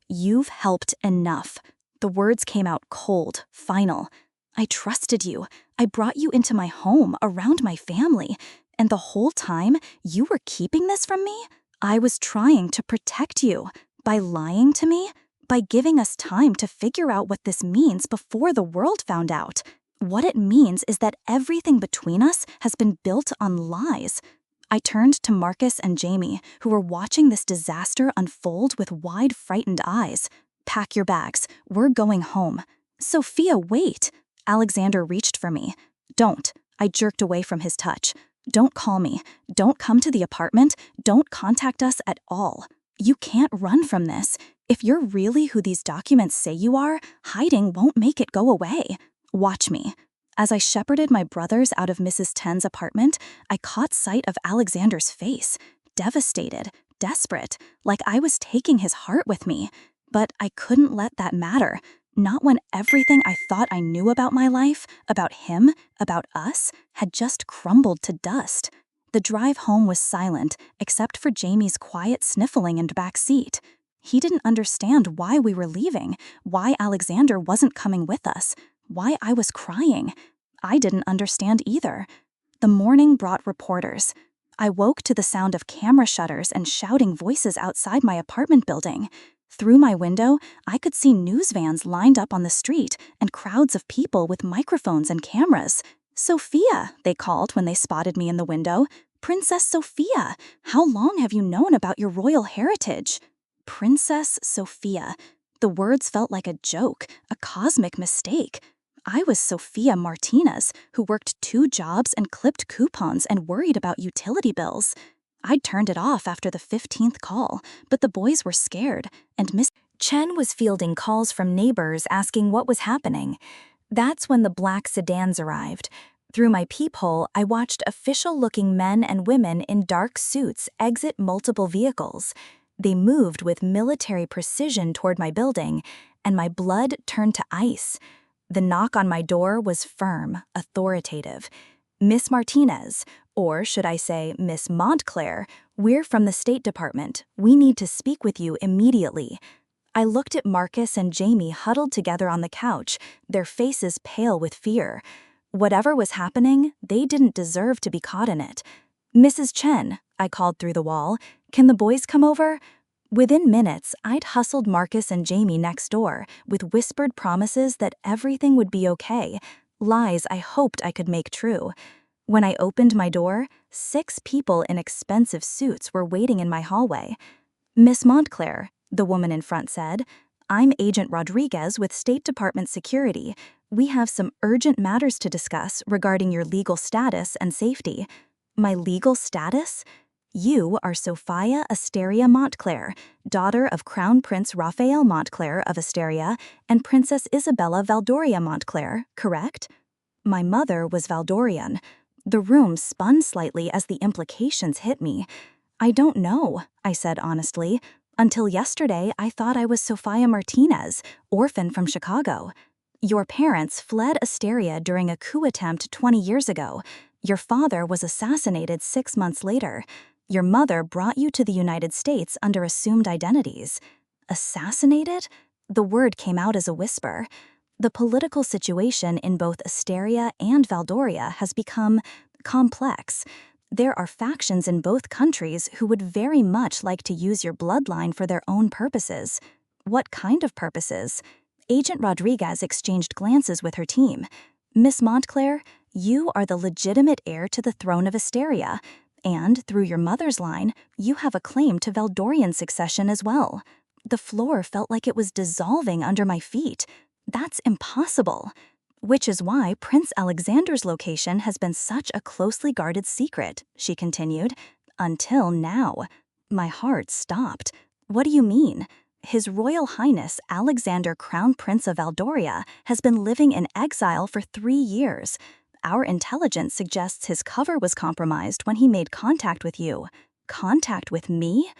You've helped enough. The words came out cold, final. I trusted you. I brought you into my home, around my family. And the whole time, you were keeping this from me? I was trying to protect you. By lying to me? By giving us time to figure out what this means before the world found out. What it means is that everything between us has been built on lies. I turned to Marcus and Jamie, who were watching this disaster unfold with wide, frightened eyes. Pack your bags. We're going home. Sophia, wait. Alexander reached for me. Don't. I jerked away from his touch. Don't call me. Don't come to the apartment. Don't contact us at all. You can't run from this. If you're really who these documents say you are, hiding won't make it go away. Watch me. As I shepherded my brothers out of Mrs. Ten's apartment, I caught sight of Alexander's face, devastated, desperate, like I was taking his heart with me. But I couldn't let that matter, not when everything I thought I knew about my life, about him, about us, had just crumbled to dust. The drive home was silent, except for Jamie's quiet sniffling in the back seat. He didn't understand why we were leaving, why Alexander wasn't coming with us, why I was crying. I didn't understand either. The morning brought reporters. I woke to the sound of camera shutters and shouting voices outside my apartment building. Through my window, I could see news vans lined up on the street and crowds of people with microphones and cameras. Sophia, they called when they spotted me in the window. Princess Sophia, how long have you known about your royal heritage? Princess Sophia. The words felt like a joke, a cosmic mistake. I was Sophia Martinez, who worked 2 jobs and clipped coupons and worried about utility bills. I'd turned it off after the 15th call, but the boys were scared, and Miss Chen was fielding calls from neighbors asking what was happening. That's when the black sedans arrived. Through my peephole, I watched official-looking men and women in dark suits exit multiple vehicles. They moved with military precision toward my building, and my blood turned to ice. The knock on my door was firm, authoritative. Miss Martinez, or should I say Miss Montclair, we're from the State Department. We need to speak with you immediately. I looked at Marcus and Jamie huddled together on the couch, their faces pale with fear. Whatever was happening, they didn't deserve to be caught in it. Mrs. Chen, I called through the wall, can the boys come over? Within minutes, I'd hustled Marcus and Jamie next door, with whispered promises that everything would be okay, lies I hoped I could make true. When I opened my door, 6 people in expensive suits were waiting in my hallway. Miss Montclair, the woman in front said, I'm Agent Rodriguez with State Department Security. We have some urgent matters to discuss regarding your legal status and safety. My legal status? You are Sophia Asteria Montclair, daughter of Crown Prince Raphael Montclair of Asteria and Princess Isabella Valdoria Montclair, correct? My mother was Valdorian. The room spun slightly as the implications hit me. I don't know, I said honestly. Until yesterday, I thought I was Sophia Martinez, orphan from Chicago. Your parents fled Asteria during a coup attempt 20 years ago. Your father was assassinated 6 months later. Your mother brought you to the United States under assumed identities. Assassinated? The word came out as a whisper. The political situation in both Asteria and Valdoria has become complex. There are factions in both countries who would very much like to use your bloodline for their own purposes. What kind of purposes? Agent Rodriguez exchanged glances with her team. Miss Montclair, you are the legitimate heir to the throne of Asteria. And through your mother's line, you have a claim to Valdorian succession as well. The floor felt like it was dissolving under my feet. That's impossible. Which is why Prince Alexander's location has been such a closely guarded secret, she continued. Until now. My heart stopped. What do you mean? His Royal Highness Alexander Crown Prince of Valdoria has been living in exile for 3 years. Our intelligence suggests his cover was compromised when he made contact with you. Contact with me?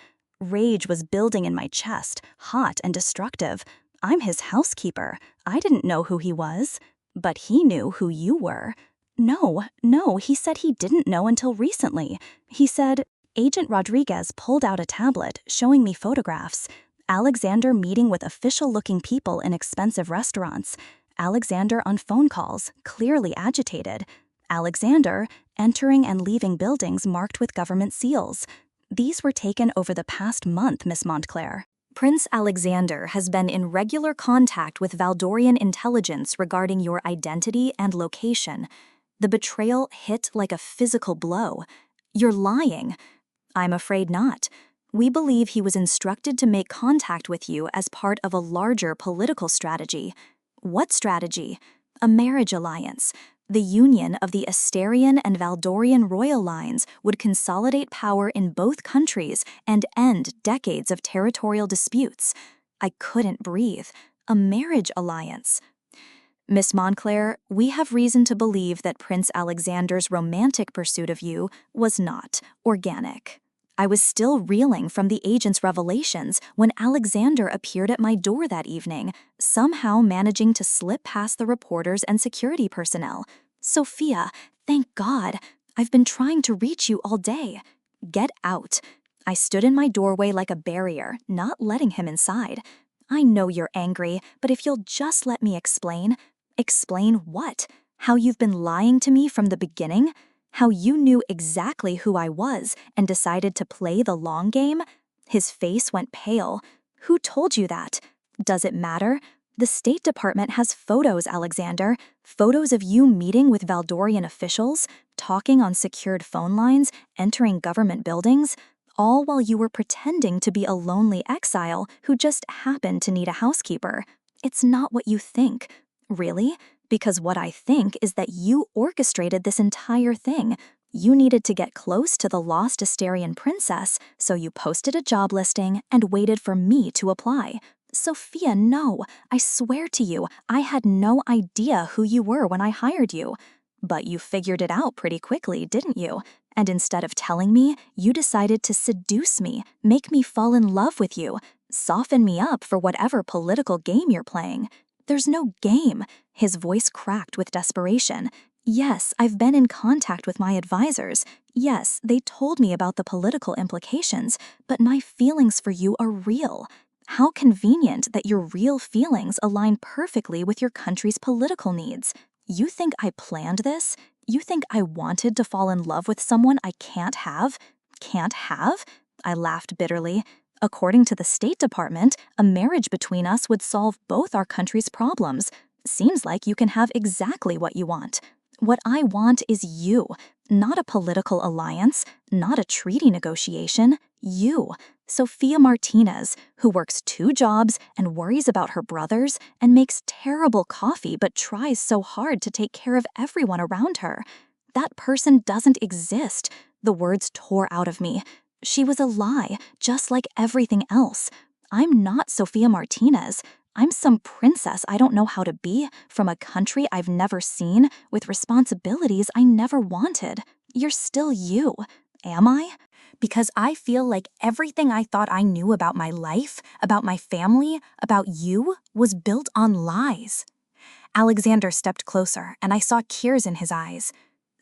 Rage was building in my chest, hot and destructive. I'm his housekeeper. I didn't know who he was. But he knew who you were. No, he said he didn't know until recently. He said, Agent Rodriguez pulled out a tablet showing me photographs. Alexander meeting with official-looking people in expensive restaurants. Alexander on phone calls, clearly agitated. Alexander entering and leaving buildings marked with government seals. These were taken over the past month, Miss Montclair. Prince Alexander has been in regular contact with Valdorian intelligence regarding your identity and location. The betrayal hit like a physical blow. You're lying. I'm afraid not. We believe he was instructed to make contact with you as part of a larger political strategy. What strategy? A marriage alliance. The union of the Asterian and Valdorian royal lines would consolidate power in both countries and end decades of territorial disputes. I couldn't breathe. A marriage alliance. Miss Montclair, we have reason to believe that Prince Alexander's romantic pursuit of you was not organic. I was still reeling from the agent's revelations when Alexander appeared at my door that evening, somehow managing to slip past the reporters and security personnel. Sophia, thank God. I've been trying to reach you all day. Get out. I stood in my doorway like a barrier, not letting him inside. I know you're angry, but if you'll just let me explain. Explain what? How you've been lying to me from the beginning? How you knew exactly who I was and decided to play the long game? His face went pale. Who told you that? Does it matter? The State Department has photos, Alexander. Photos of you meeting with Valdorian officials, talking on secured phone lines, entering government buildings, all while you were pretending to be a lonely exile who just happened to need a housekeeper. It's not what you think. Really? Because what I think is that you orchestrated this entire thing. You needed to get close to the lost Asterian princess, so you posted a job listing and waited for me to apply. Sophia, no. I swear to you, I had no idea who you were when I hired you. But you figured it out pretty quickly, didn't you? And instead of telling me, you decided to seduce me, make me fall in love with you, soften me up for whatever political game you're playing. There's no game. His voice cracked with desperation. Yes, I've been in contact with my advisors. Yes, they told me about the political implications, but my feelings for you are real. How convenient that your real feelings align perfectly with your country's political needs. You think I planned this? You think I wanted to fall in love with someone I can't have? Can't have? I laughed bitterly. According to the State Department, a marriage between us would solve both our country's problems. Seems like you can have exactly what you want. What I want is you, not a political alliance, not a treaty negotiation. You, Sophia Martinez, who works 2 jobs and worries about her brothers and makes terrible coffee but tries so hard to take care of everyone around her. That person doesn't exist. The words tore out of me. She was a lie, just like everything else. I'm not Sophia Martinez. I'm some princess I don't know how to be, from a country I've never seen, with responsibilities I never wanted. You're still you. Am I? Because I feel like everything I thought I knew about my life, about my family, about you, was built on lies. Alexander stepped closer, and I saw tears in his eyes.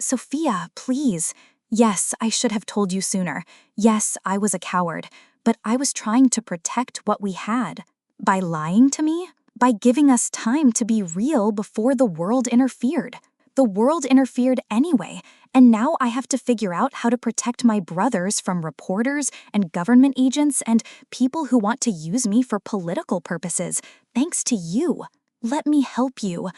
Sophia, please. Yes, I should have told you sooner. Yes, I was a coward, but I was trying to protect what we had. By lying to me? By giving us time to be real before the world interfered. The world interfered anyway, and now I have to figure out how to protect my brothers from reporters and government agents and people who want to use me for political purposes, thanks to you. Let me help you.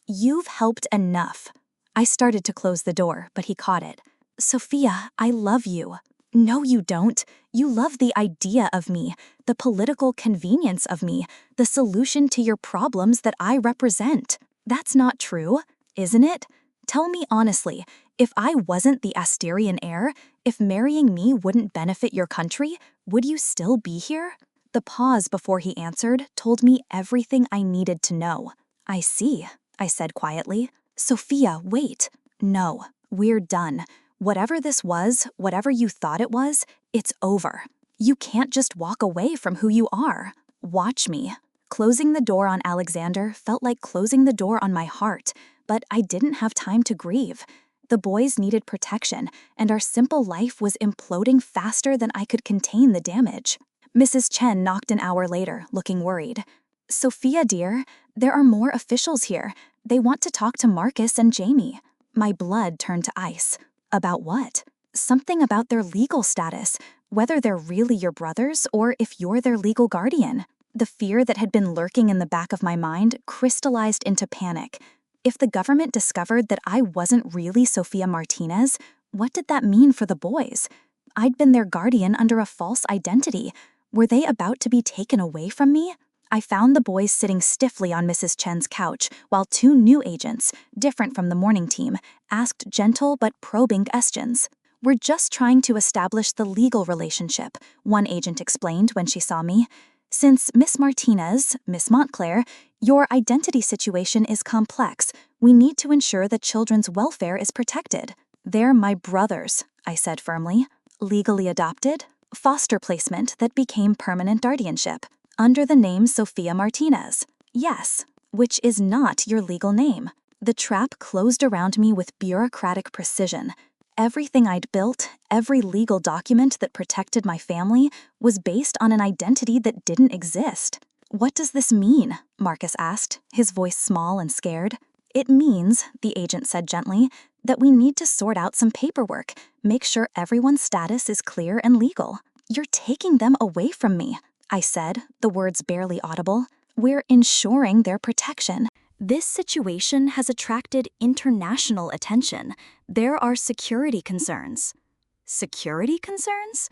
You've helped enough. I started to close the door, but he caught it. Sophia, I love you. No, you don't. You love the idea of me, the political convenience of me, the solution to your problems that I represent. That's not true, isn't it? Tell me honestly, if I wasn't the Asterian heir, if marrying me wouldn't benefit your country, would you still be here? The pause before he answered told me everything I needed to know. I see, I said quietly. Sophia, wait. No, we're done. Whatever this was, whatever you thought it was, it's over. You can't just walk away from who you are. Watch me. Closing the door on Alexander felt like closing the door on my heart, but I didn't have time to grieve. The boys needed protection, and our simple life was imploding faster than I could contain the damage. Mrs. Chen knocked an hour later, looking worried. Sophia, dear, there are more officials here. They want to talk to Marcus and Jamie. My blood turned to ice. About what? Something about their legal status, whether they're really your brothers or if you're their legal guardian. The fear that had been lurking in the back of my mind crystallized into panic. If the government discovered that I wasn't really Sophia Martinez, what did that mean for the boys? I'd been their guardian under a false identity. Were they about to be taken away from me? I found the boys sitting stiffly on Mrs. Chen's couch while two new agents, different from the morning team, asked gentle but probing questions. We're just trying to establish the legal relationship, one agent explained when she saw me. Since Miss Martinez, Miss Montclair, your identity situation is complex, we need to ensure that children's welfare is protected. They're my brothers, I said firmly. Legally adopted? Foster placement that became permanent guardianship. Under the name Sophia Martinez. Yes, which is not your legal name. The trap closed around me with bureaucratic precision. Everything I'd built, every legal document that protected my family, was based on an identity that didn't exist. What does this mean? Marcus asked, his voice small and scared. It means, the agent said gently, that we need to sort out some paperwork, make sure everyone's status is clear and legal. You're taking them away from me, I said, the words barely audible. We're ensuring their protection. This situation has attracted international attention. There are security concerns. Security concerns?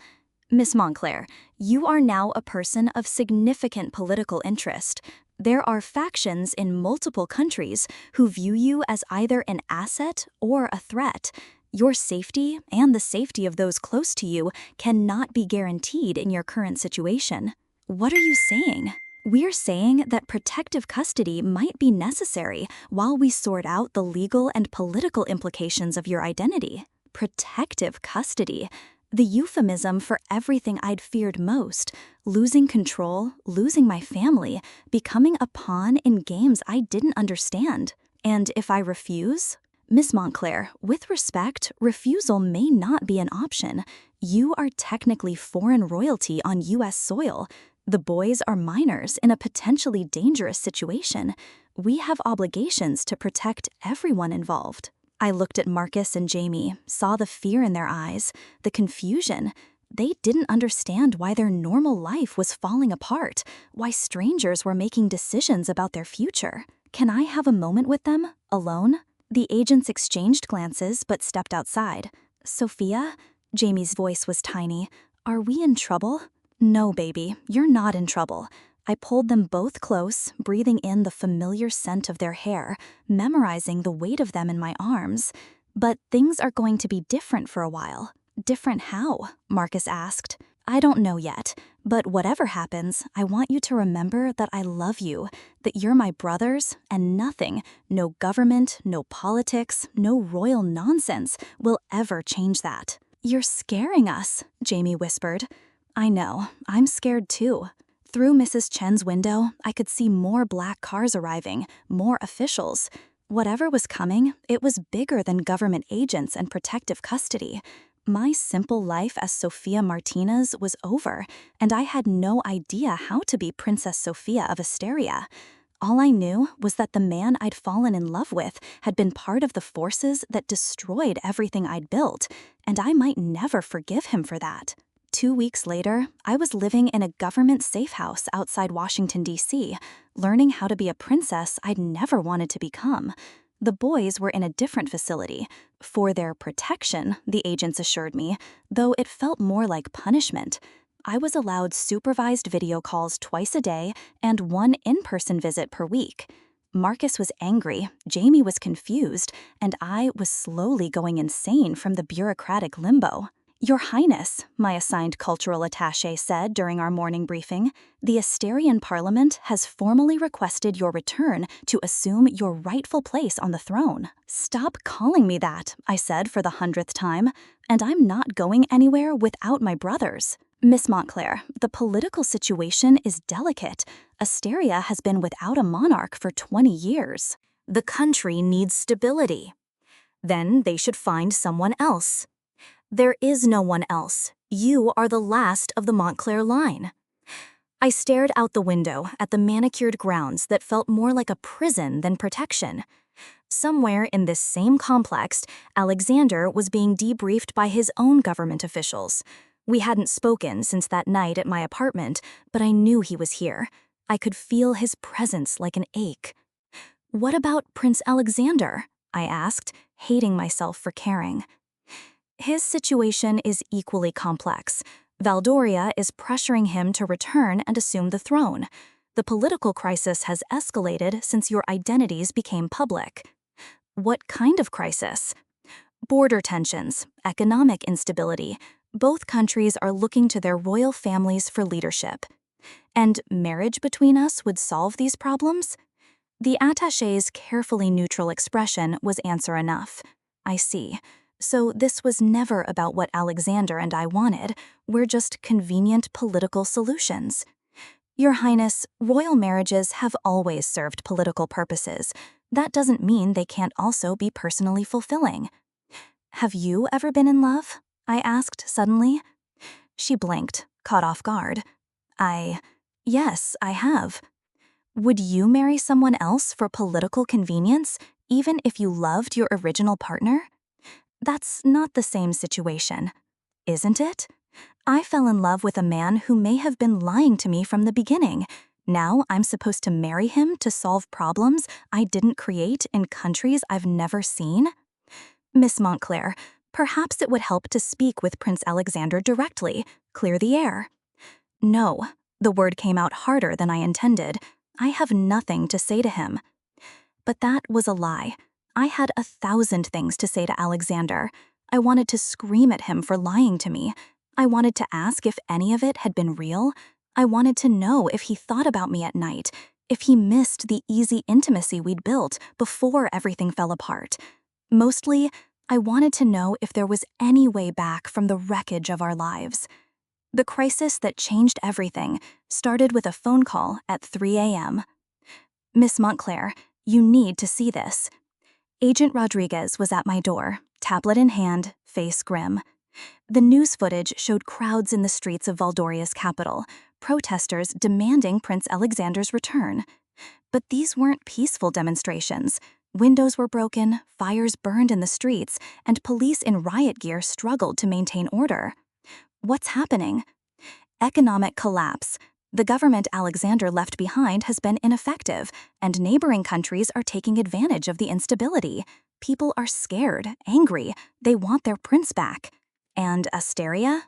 Miss Montclair, you are now a person of significant political interest. There are factions in multiple countries who view you as either an asset or a threat. Your safety and the safety of those close to you cannot be guaranteed in your current situation. What are you saying? We're saying that protective custody might be necessary while we sort out the legal and political implications of your identity. Protective custody. The euphemism for everything I'd feared most, losing control, losing my family, becoming a pawn in games I didn't understand. And if I refuse? Miss Montclair, with respect, refusal may not be an option. You are technically foreign royalty on U.S. soil. The boys are minors in a potentially dangerous situation. We have obligations to protect everyone involved. I looked at Marcus and Jamie, saw the fear in their eyes, the confusion. They didn't understand why their normal life was falling apart, why strangers were making decisions about their future. Can I have a moment with them, alone? The agents exchanged glances but stepped outside. Sophia? Jamie's voice was tiny. Are we in trouble? No, baby, you're not in trouble. I pulled them both close, breathing in the familiar scent of their hair, memorizing the weight of them in my arms. But things are going to be different for a while. Different how? Marcus asked. I don't know yet, but whatever happens, I want you to remember that I love you, that you're my brothers, and nothing, no government, no politics, no royal nonsense will ever change that. You're scaring us, Jamie whispered. I know, I'm scared too. Through Mrs. Chen's window, I could see more black cars arriving, more officials. Whatever was coming, it was bigger than government agents and protective custody. My simple life as Sophia Martinez was over, and I had no idea how to be Princess Sophia of Asteria. All I knew was that the man I'd fallen in love with had been part of the forces that destroyed everything I'd built, and I might never forgive him for that. 2 weeks later, I was living in a government safe house outside Washington, D.C., learning how to be a princess I'd never wanted to become. The boys were in a different facility. For their protection, the agents assured me, though it felt more like punishment. I was allowed supervised video calls twice a day and one in-person visit per week. Marcus was angry, Jamie was confused, and I was slowly going insane from the bureaucratic limbo. Your Highness, my assigned cultural attaché said during our morning briefing, the Asterian Parliament has formally requested your return to assume your rightful place on the throne. Stop calling me that, I said for the 100th time, and I'm not going anywhere without my brothers. Miss Montclair, the political situation is delicate. Asteria has been without a monarch for 20 years. The country needs stability. Then they should find someone else. There is no one else. You are the last of the Montclair line. I stared out the window at the manicured grounds that felt more like a prison than protection. Somewhere in this same complex, Alexander was being debriefed by his own government officials. We hadn't spoken since that night at my apartment, but I knew he was here. I could feel his presence like an ache. What about Prince Alexander? I asked, hating myself for caring. His situation is equally complex. Valdoria is pressuring him to return and assume the throne. The political crisis has escalated since your identities became public. What kind of crisis? Border tensions, economic instability. Both countries are looking to their royal families for leadership. And marriage between us would solve these problems? The attaché's carefully neutral expression was answer enough. I see. So this was never about what Alexander and I wanted. We're just convenient political solutions. Your Highness, royal marriages have always served political purposes. That doesn't mean they can't also be personally fulfilling. Have you ever been in love? I asked suddenly. She blinked, caught off guard. Yes, I have. Would you marry someone else for political convenience, even if you loved your original partner? That's not the same situation, isn't it? I fell in love with a man who may have been lying to me from the beginning. Now I'm supposed to marry him to solve problems I didn't create in countries I've never seen? Miss Montclair, perhaps it would help to speak with Prince Alexander directly, clear the air. No, the word came out harder than I intended. I have nothing to say to him. But that was a lie. I had 1,000 things to say to Alexander. I wanted to scream at him for lying to me. I wanted to ask if any of it had been real. I wanted to know if he thought about me at night, if he missed the easy intimacy we'd built before everything fell apart. Mostly, I wanted to know if there was any way back from the wreckage of our lives. The crisis that changed everything started with a phone call at 3 a.m. Miss Montclair, you need to see this. Agent Rodriguez was at my door, tablet in hand, face grim. The news footage showed crowds in the streets of Valdoria's capital, protesters demanding Prince Alexander's return. But these weren't peaceful demonstrations. Windows were broken, fires burned in the streets, and police in riot gear struggled to maintain order. What's happening? Economic collapse. The government Alexander left behind has been ineffective, and neighboring countries are taking advantage of the instability. People are scared, angry. They want their prince back. And Asteria?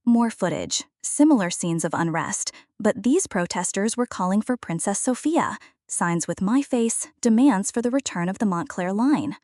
More footage, similar scenes of unrest, but these protesters were calling for Princess Sophia, signs with my face, demands for the return of the Montclair line.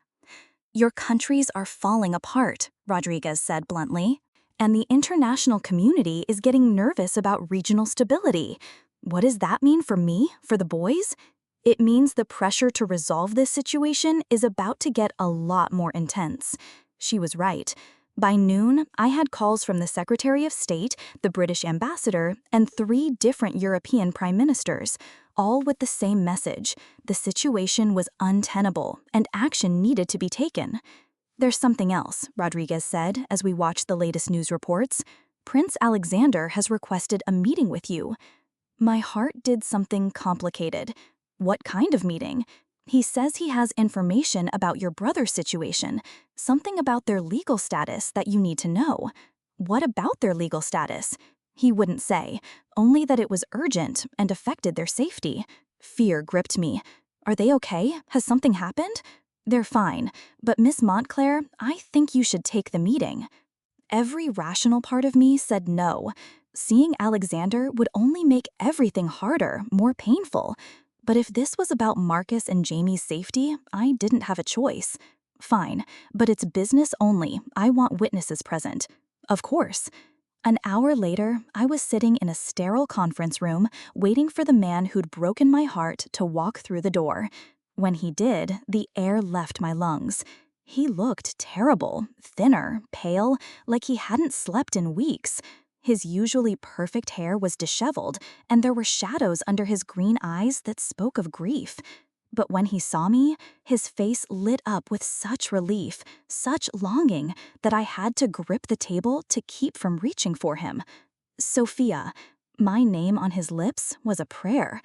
Your countries are falling apart, Rodriguez said bluntly, and the international community is getting nervous about regional stability. What does that mean for me, for the boys? It means the pressure to resolve this situation is about to get a lot more intense. She was right. By noon, I had calls from the Secretary of State, the British ambassador, and 3 different European prime ministers, all with the same message. The situation was untenable, and action needed to be taken. There's something else, Rodriguez said as we watched the latest news reports. Prince Alexander has requested a meeting with you. My heart did something complicated. What kind of meeting? He says he has information about your brother's situation, something about their legal status that you need to know. What about their legal status? He wouldn't say, only that it was urgent and affected their safety. Fear gripped me. Are they okay? Has something happened? They're fine, but Miss Montclair, I think you should take the meeting. Every rational part of me said no. Seeing Alexander would only make everything harder, more painful. But if this was about Marcus and Jamie's safety, I didn't have a choice. Fine, but it's business only. I want witnesses present. Of course. An hour later, I was sitting in a sterile conference room, waiting for the man who'd broken my heart to walk through the door. When he did, the air left my lungs. He looked terrible, thinner, pale, like he hadn't slept in weeks. His usually perfect hair was disheveled, and there were shadows under his green eyes that spoke of grief. But when he saw me, his face lit up with such relief, such longing, that I had to grip the table to keep from reaching for him. Sophia. My name on his lips was a prayer.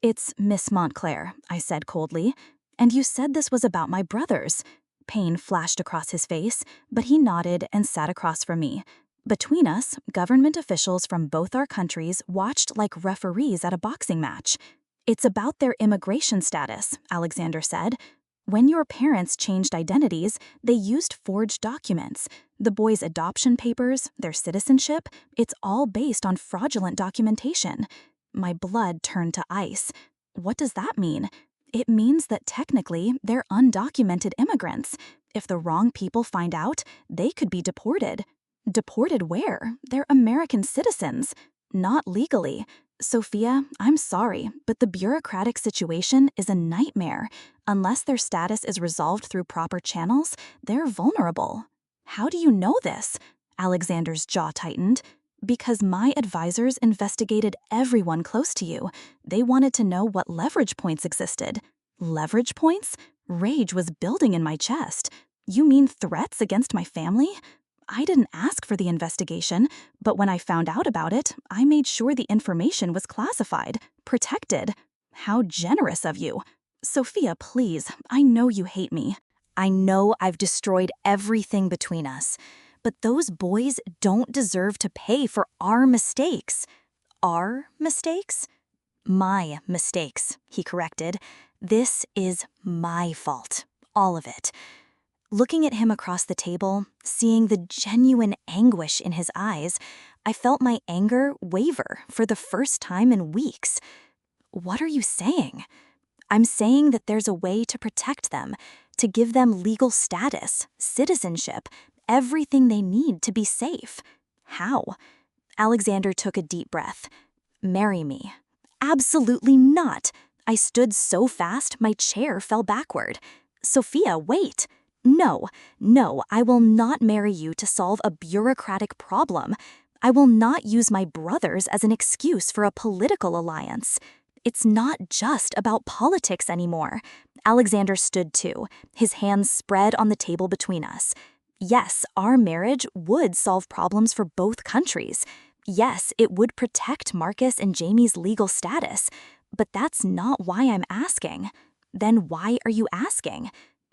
"It's Miss Montclair," I said coldly. "And you said this was about my brothers." Pain flashed across his face, but he nodded and sat across from me. Between us, government officials from both our countries watched like referees at a boxing match. "It's about their immigration status," Alexander said. "When your parents changed identities, they used forged documents. The boys' adoption papers, their citizenship, it's all based on fraudulent documentation." My blood turned to ice. What does that mean? It means that technically they're undocumented immigrants. If the wrong people find out, they could be deported. Deported where? They're American citizens. Not legally. Sophia, I'm sorry, but the bureaucratic situation is a nightmare. Unless their status is resolved through proper channels, they're vulnerable. How do you know this? Alexander's jaw tightened. Because my advisors investigated everyone close to you. They wanted to know what leverage points existed. Leverage points? Rage was building in my chest. You mean threats against my family? I didn't ask for the investigation, but when I found out about it, I made sure the information was classified, protected. How generous of you. Sophia, please, I know you hate me. I know I've destroyed everything between us. But those boys don't deserve to pay for our mistakes. Our mistakes? My mistakes, he corrected. This is my fault. All of it. Looking at him across the table, seeing the genuine anguish in his eyes, I felt my anger waver for the first time in weeks. What are you saying? I'm saying that there's a way to protect them, to give them legal status, citizenship, everything they need to be safe. How? Alexander took a deep breath. Marry me. Absolutely not. I stood so fast, my chair fell backward. Sophia, wait. No, I will not marry you to solve a bureaucratic problem. I will not use my brothers as an excuse for a political alliance. It's not just about politics anymore. Alexander stood too, his hands spread on the table between us. Yes, our marriage would solve problems for both countries. Yes, it would protect Marcus and Jamie's legal status. But that's not why I'm asking. Then why are you asking?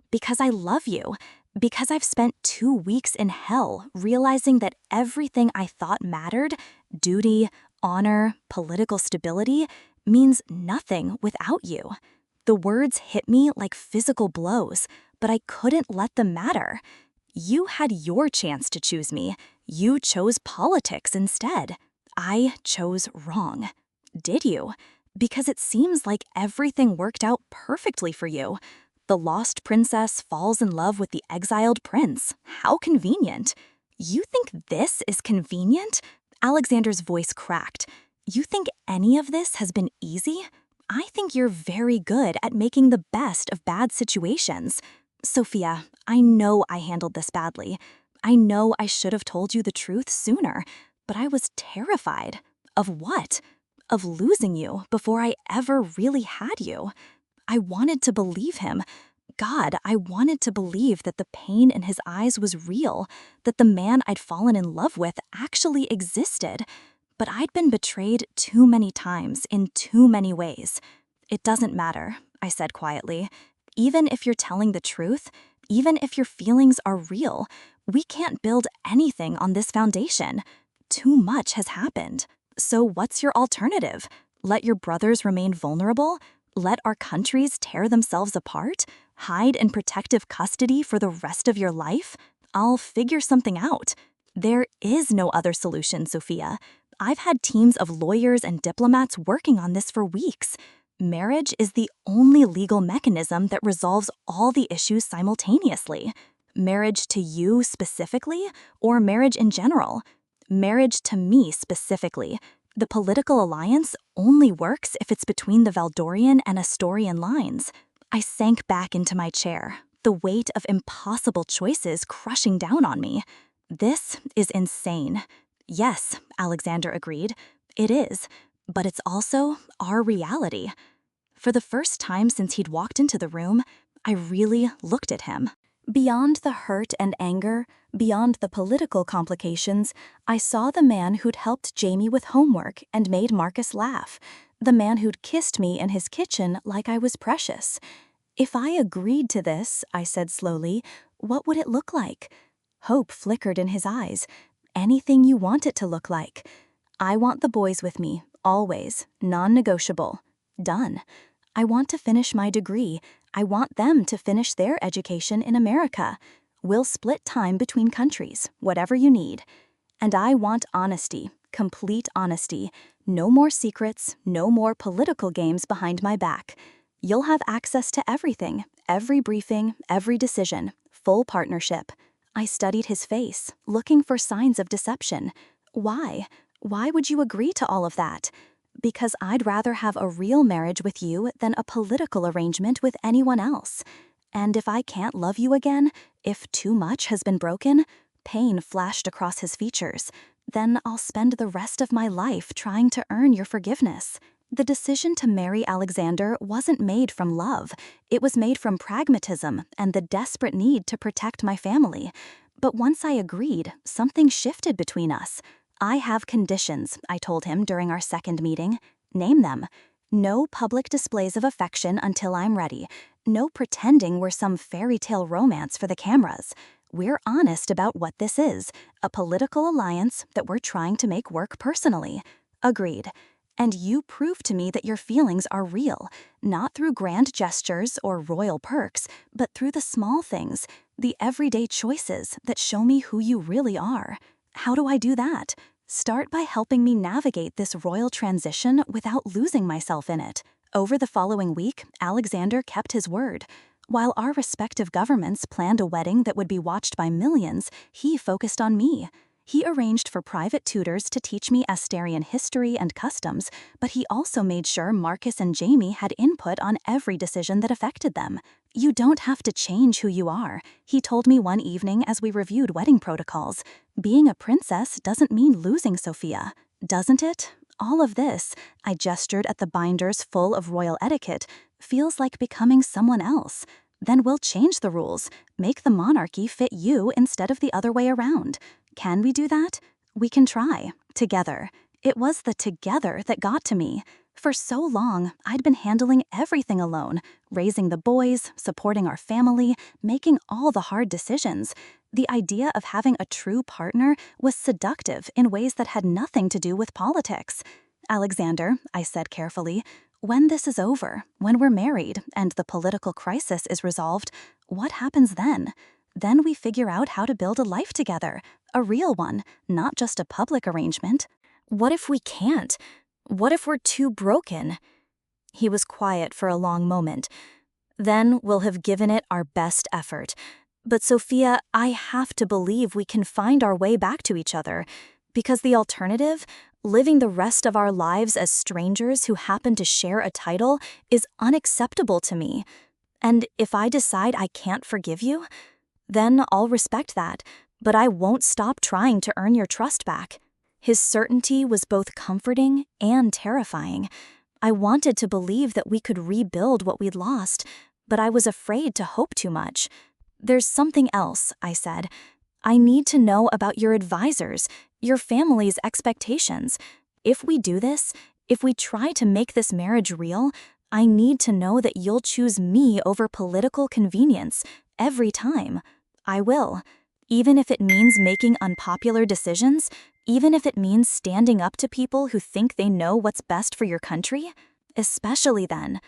Because I love you. Because I've spent 2 weeks in hell realizing that everything I thought mattered, duty, honor, political stability, means nothing without you. The words hit me like physical blows, but I couldn't let them matter. You had your chance to choose me. You chose politics instead. I chose wrong. Did you? Because it seems like everything worked out perfectly for you. The lost princess falls in love with the exiled prince. How convenient. You think this is convenient? Alexander's voice cracked. You think any of this has been easy? I think you're very good at making the best of bad situations. Sophia, I know I handled this badly. I know I should have told you the truth sooner, but I was terrified. Of what? Of losing you before I ever really had you. I wanted to believe him. God, I wanted to believe that the pain in his eyes was real, that the man I'd fallen in love with actually existed. But I'd been betrayed too many times in too many ways. It doesn't matter, I said quietly. Even if you're telling the truth, even if your feelings are real, we can't build anything on this foundation. Too much has happened. So what's your alternative? Let your brothers remain vulnerable? Let our countries tear themselves apart? Hide in protective custody for the rest of your life? I'll figure something out. There is no other solution, Sophia. I've had teams of lawyers and diplomats working on this for weeks. Marriage is the only legal mechanism that resolves all the issues simultaneously. Marriage to you specifically, or marriage in general? Marriage to me specifically. The political alliance only works if it's between the Valdorian and Astorian lines. I sank back into my chair, the weight of impossible choices crushing down on me. This is insane. Yes, Alexander agreed. It is. But it's also our reality. For the first time since he'd walked into the room, I really looked at him. Beyond the hurt and anger, beyond the political complications, I saw the man who'd helped Jamie with homework and made Marcus laugh, the man who'd kissed me in his kitchen like I was precious. If I agreed to this, I said slowly, what would it look like? Hope flickered in his eyes. Anything you want it to look like. I want the boys with me, always, non-negotiable. Done. I want to finish my degree. I want them to finish their education in America. We'll split time between countries, whatever you need. And I want honesty, complete honesty. No more secrets, no more political games behind my back. You'll have access to everything, every briefing, every decision, full partnership. I studied his face, looking for signs of deception. Why? Why would you agree to all of that? Because I'd rather have a real marriage with you than a political arrangement with anyone else. And if I can't love you again, if too much has been broken, pain flashed across his features, then I'll spend the rest of my life trying to earn your forgiveness. The decision to marry Alexander wasn't made from love. It was made from pragmatism and the desperate need to protect my family. But once I agreed, something shifted between us. I have conditions, I told him during our second meeting. Name them. No public displays of affection until I'm ready. No pretending we're some fairy tale romance for the cameras. We're honest about what this is, a political alliance that we're trying to make work personally. Agreed. And you prove to me that your feelings are real, not through grand gestures or royal perks, but through the small things, the everyday choices that show me who you really are. How do I do that? Start by helping me navigate this royal transition without losing myself in it. Over the following week, Alexander kept his word. While our respective governments planned a wedding that would be watched by millions, he focused on me. He arranged for private tutors to teach me Asterian history and customs, but he also made sure Marcus and Jamie had input on every decision that affected them. You don't have to change who you are, he told me one evening as we reviewed wedding protocols. Being a princess doesn't mean losing Sophia, doesn't it? All of this, I gestured at the binders full of royal etiquette, feels like becoming someone else. Then we'll change the rules, make the monarchy fit you instead of the other way around. Can we do that? We can try, together. It was the together that got to me. For so long, I'd been handling everything alone, raising the boys, supporting our family, making all the hard decisions. The idea of having a true partner was seductive in ways that had nothing to do with politics. Alexander, I said carefully, when this is over, when we're married and the political crisis is resolved, what happens then? Then we figure out how to build a life together, a real one, not just a public arrangement. What if we can't? What if we're too broken? He was quiet for a long moment. Then we'll have given it our best effort. But Sophia, I have to believe we can find our way back to each other. Because the alternative, living the rest of our lives as strangers who happen to share a title, is unacceptable to me. And if I decide I can't forgive you, then I'll respect that, but I won't stop trying to earn your trust back. His certainty was both comforting and terrifying. I wanted to believe that we could rebuild what we'd lost, but I was afraid to hope too much. There's something else, I said. I need to know about your advisors, your family's expectations. If we do this, if we try to make this marriage real, I need to know that you'll choose me over political convenience every time. I will. Even if it means making unpopular decisions, even if it means standing up to people who think they know what's best for your country, especially then.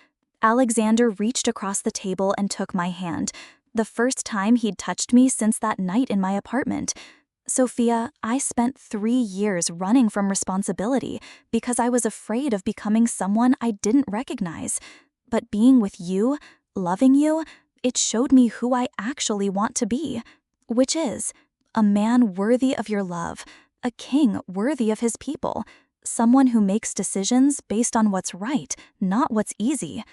Alexander reached across the table and took my hand, the first time he'd touched me since that night in my apartment. Sophia, I spent 3 years running from responsibility because I was afraid of becoming someone I didn't recognize. But being with you, loving you, it showed me who I actually want to be, which is a man worthy of your love, a king worthy of his people, someone who makes decisions based on what's right, not what's easy.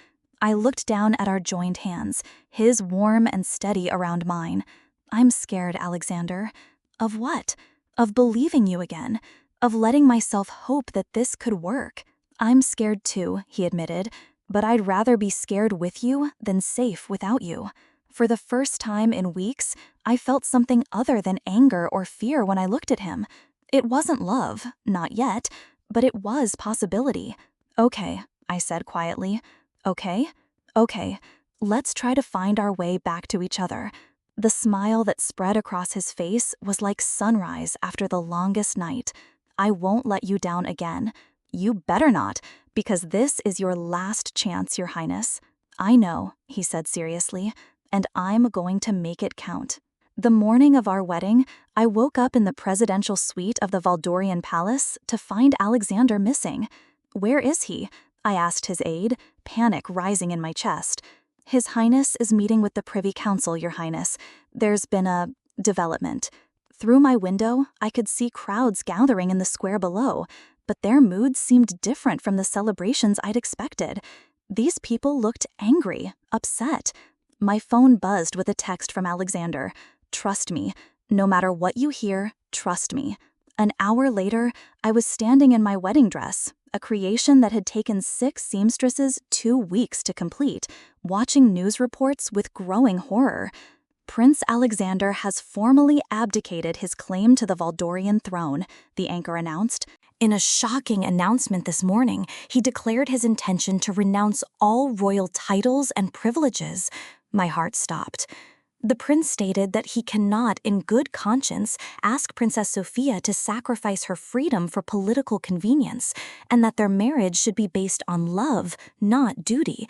I looked down at our joined hands, his warm and steady around mine. I'm scared, Alexander. Of what? Of believing you again, of letting myself hope that this could work. I'm scared too, he admitted, but I'd rather be scared with you than safe without you. For the first time in weeks, I felt something other than anger or fear when I looked at him. It wasn't love, not yet, but it was possibility. Okay, I said quietly. Okay, let's try to find our way back to each other. The smile that spread across his face was like sunrise after the longest night. I won't let you down again. You better not, because this is your last chance, Your Highness. I know, he said seriously, and I'm going to make it count. The morning of our wedding, I woke up in the presidential suite of the Valdorian palace to find Alexander missing. Where is he? I asked his aide, panic rising in my chest. His Highness is meeting with the Privy Council, Your Highness. There's been a development. Through my window, I could see crowds gathering in the square below, but their moods seemed different from the celebrations I'd expected. These people looked angry, upset. My phone buzzed with a text from Alexander. Trust me. No matter what you hear, trust me. An hour later, I was standing in my wedding dress, a creation that had taken 6 seamstresses 2 weeks to complete, watching news reports with growing horror. Prince Alexander has formally abdicated his claim to the Valdorian throne, the anchor announced. In a shocking announcement this morning, he declared his intention to renounce all royal titles and privileges. My heart stopped. The prince stated that he cannot, in good conscience, ask Princess Sophia to sacrifice her freedom for political convenience, and that their marriage should be based on love, not duty.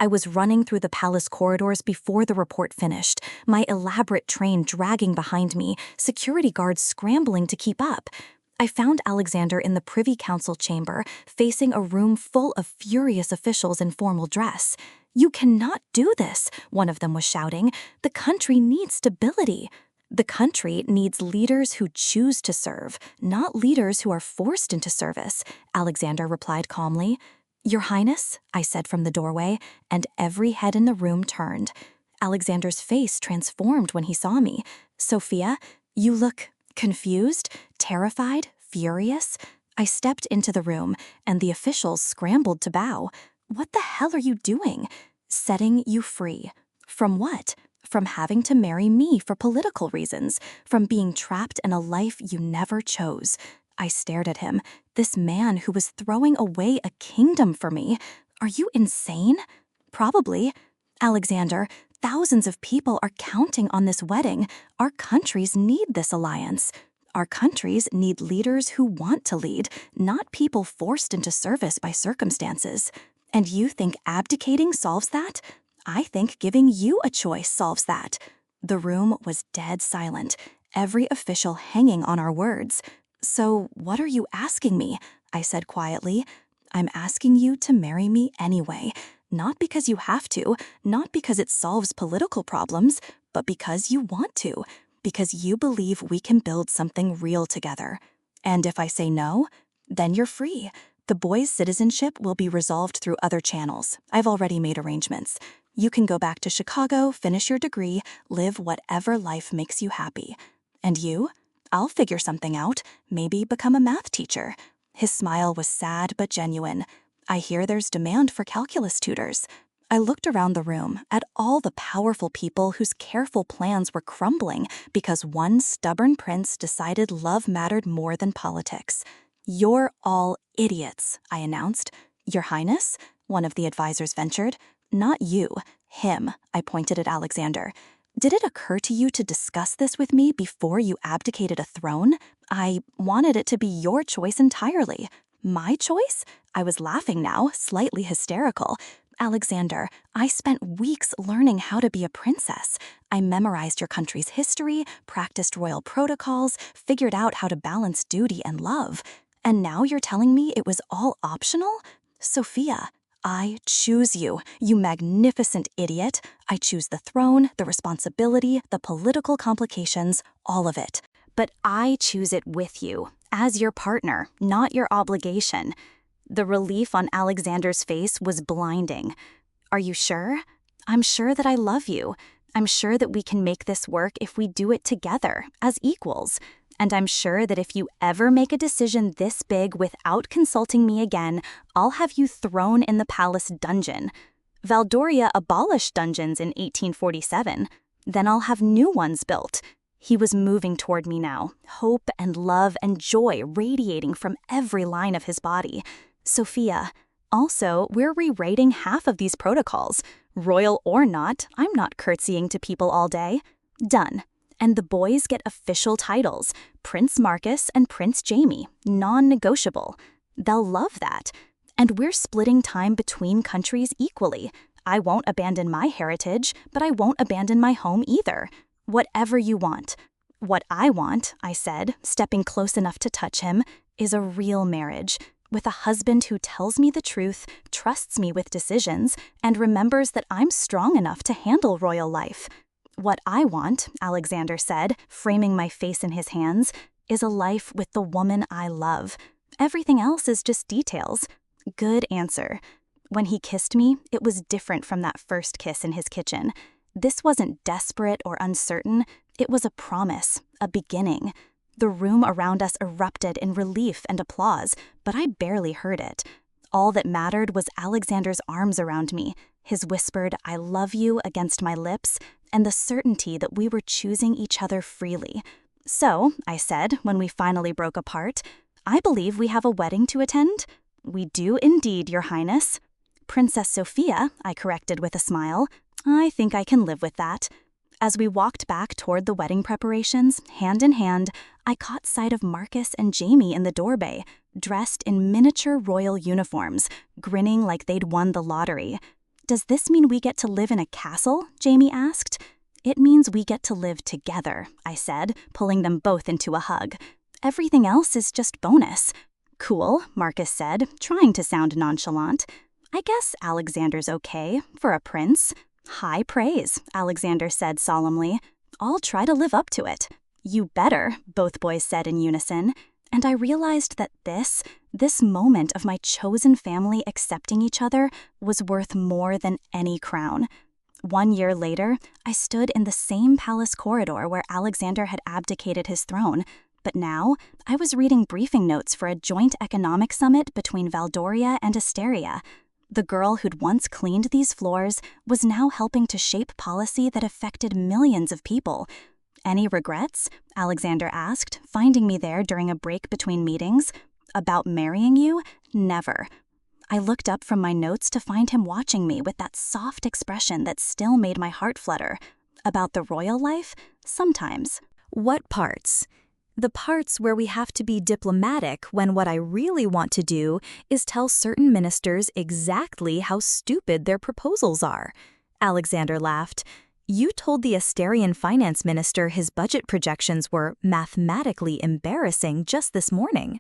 I was running through the palace corridors before the report finished, my elaborate train dragging behind me, security guards scrambling to keep up. I found Alexander in the Privy Council chamber, facing a room full of furious officials in formal dress. "You cannot do this," one of them was shouting. "The country needs stability." "The country needs leaders who choose to serve, not leaders who are forced into service," Alexander replied calmly. "Your Highness," I said from the doorway, and every head in the room turned. Alexander's face transformed when he saw me. "Sophia, you look confused, terrified, furious." I stepped into the room, and the officials scrambled to bow. "What the hell are you doing?" "Setting you free." "From what?" "From having to marry me for political reasons, from being trapped in a life you never chose." I stared at him, this man who was throwing away a kingdom for me. "Are you insane?" "Probably." "Alexander, thousands of people are counting on this wedding. Our countries need this alliance. Our countries need leaders who want to lead, not people forced into service by circumstances. And you think abdicating solves that? I think giving you a choice solves that." The room was dead silent, every official hanging on our words. "So what are you asking me?" I said quietly. "I'm asking you to marry me anyway. Not because you have to, not because it solves political problems, but because you want to, because you believe we can build something real together. And if I say no, then you're free. The boy's citizenship will be resolved through other channels. I've already made arrangements. You can go back to Chicago, finish your degree, live whatever life makes you happy. And you? I'll figure something out, maybe become a math teacher." His smile was sad but genuine. "I hear there's demand for calculus tutors." I looked around the room at all the powerful people whose careful plans were crumbling because one stubborn prince decided love mattered more than politics. "You're all idiots," I announced. "Your Highness?" one of the advisors ventured. "Not you, him," I pointed at Alexander. "Did it occur to you to discuss this with me before you abdicated a throne? I wanted it to be your choice entirely." "My choice?" I was laughing now, slightly hysterical. Alexander, I spent weeks learning how to be a princess. I memorized your country's history, practiced royal protocols, figured out how to balance duty and love. And now you're telling me it was all optional? Sophia, I choose you, you magnificent idiot. I choose the throne, the responsibility, the political complications, all of it. But I choose it with you, as your partner, not your obligation. The relief on Alexander's face was blinding. Are you sure? I'm sure that I love you. I'm sure that we can make this work if we do it together, as equals. And I'm sure that if you ever make a decision this big without consulting me again, I'll have you thrown in the palace dungeon. Valdoria abolished dungeons in 1847. Then I'll have new ones built. He was moving toward me now, hope and love and joy radiating from every line of his body. Sophia, also, we're rewriting half of these protocols. Royal or not, I'm not curtsying to people all day. Done. And the boys get official titles, Prince Marcus and Prince Jamie, non-negotiable. They'll love that. And we're splitting time between countries equally. I won't abandon my heritage, but I won't abandon my home either. Whatever you want. What I want, I said, stepping close enough to touch him, is a real marriage, with a husband who tells me the truth, trusts me with decisions, and remembers that I'm strong enough to handle royal life. What I want, Alexander said, framing my face in his hands, is a life with the woman I love. Everything else is just details. Good answer. When he kissed me, it was different from that first kiss in his kitchen. This wasn't desperate or uncertain. It was a promise, a beginning. The room around us erupted in relief and applause, but I barely heard it. All that mattered was Alexander's arms around me, his whispered, "I love you," against my lips, and the certainty that we were choosing each other freely. So, I said, when we finally broke apart, I believe we have a wedding to attend. We do indeed, Your Highness. Princess Sophia, I corrected with a smile. I think I can live with that. As we walked back toward the wedding preparations, hand in hand, I caught sight of Marcus and Jamie in the doorbay, dressed in miniature royal uniforms, grinning like they'd won the lottery. Does this mean we get to live in a castle? Jamie asked. It means we get to live together, I said, pulling them both into a hug. Everything else is just bonus. Cool, Marcus said, trying to sound nonchalant. I guess Alexander's okay, for a prince. High praise, Alexander said solemnly. I'll try to live up to it. You better, both boys said in unison. And I realized that this moment of my chosen family accepting each other was worth more than any crown. 1 year later, I stood in the same palace corridor where Alexander had abdicated his throne, but now I was reading briefing notes for a joint economic summit between Valdoria and Asteria. The girl who'd once cleaned these floors was now helping to shape policy that affected millions of people. Any regrets? Alexander asked, finding me there during a break between meetings. About marrying you? Never. I looked up from my notes to find him watching me with that soft expression that still made my heart flutter. About the royal life? Sometimes. What parts? The parts where we have to be diplomatic when what I really want to do is tell certain ministers exactly how stupid their proposals are. Alexander laughed. You told the Asterian finance minister his budget projections were mathematically embarrassing just this morning.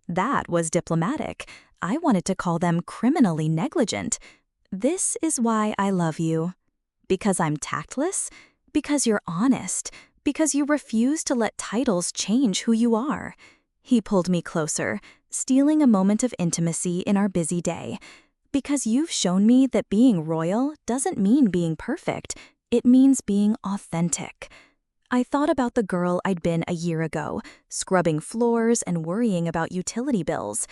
That was diplomatic. I wanted to call them criminally negligent. This is why I love you. Because I'm tactless? Because you're honest? Because you refuse to let titles change who you are. He pulled me closer, stealing a moment of intimacy in our busy day. Because you've shown me that being royal doesn't mean being perfect. It means being authentic. I thought about the girl I'd been a year ago, scrubbing floors and worrying about utility bills.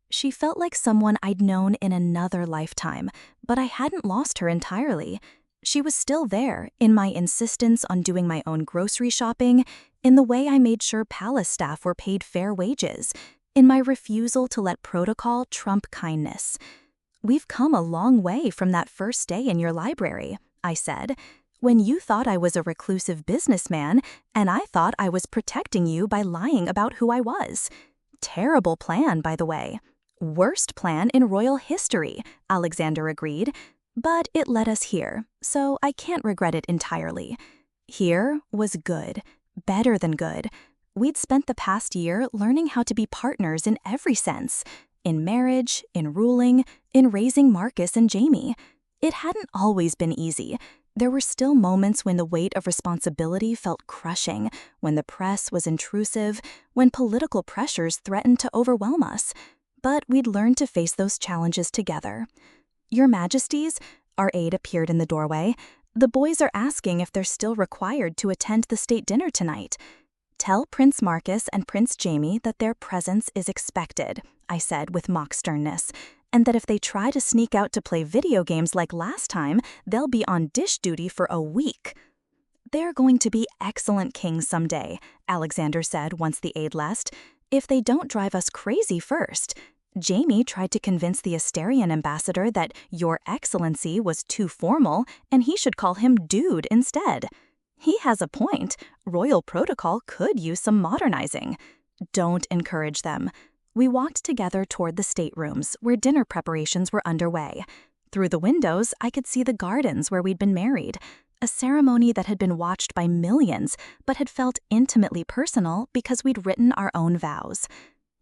She felt like someone I'd known in another lifetime, but I hadn't lost her entirely. She was still there, in my insistence on doing my own grocery shopping, in the way I made sure palace staff were paid fair wages, in my refusal to let protocol trump kindness. We've come a long way from that first day in your library, I said, when you thought I was a reclusive businessman, and I thought I was protecting you by lying about who I was. Terrible plan, by the way. Worst plan in royal history, Alexander agreed. But it led us here, so I can't regret it entirely. Here was good, better than good. We'd spent the past year learning how to be partners in every sense. In marriage, in ruling, in raising Marcus and Jamie. It hadn't always been easy. There were still moments when the weight of responsibility felt crushing, when the press was intrusive, when political pressures threatened to overwhelm us. But we'd learned to face those challenges together. Your Majesties, our aide appeared in the doorway. The boys are asking if they're still required to attend the state dinner tonight. Tell Prince Marcus and Prince Jamie that their presence is expected, I said with mock sternness, and that if they try to sneak out to play video games like last time, they'll be on dish duty for a week. They're going to be excellent kings someday, Alexander said once the aide left, if they don't drive us crazy first. Jamie tried to convince the Asterian ambassador that Your Excellency was too formal and he should call him Dude instead. He has a point. Royal protocol could use some modernizing. Don't encourage them. We walked together toward the staterooms where dinner preparations were underway. Through the windows, I could see the gardens where we'd been married, a ceremony that had been watched by millions but had felt intimately personal because we'd written our own vows.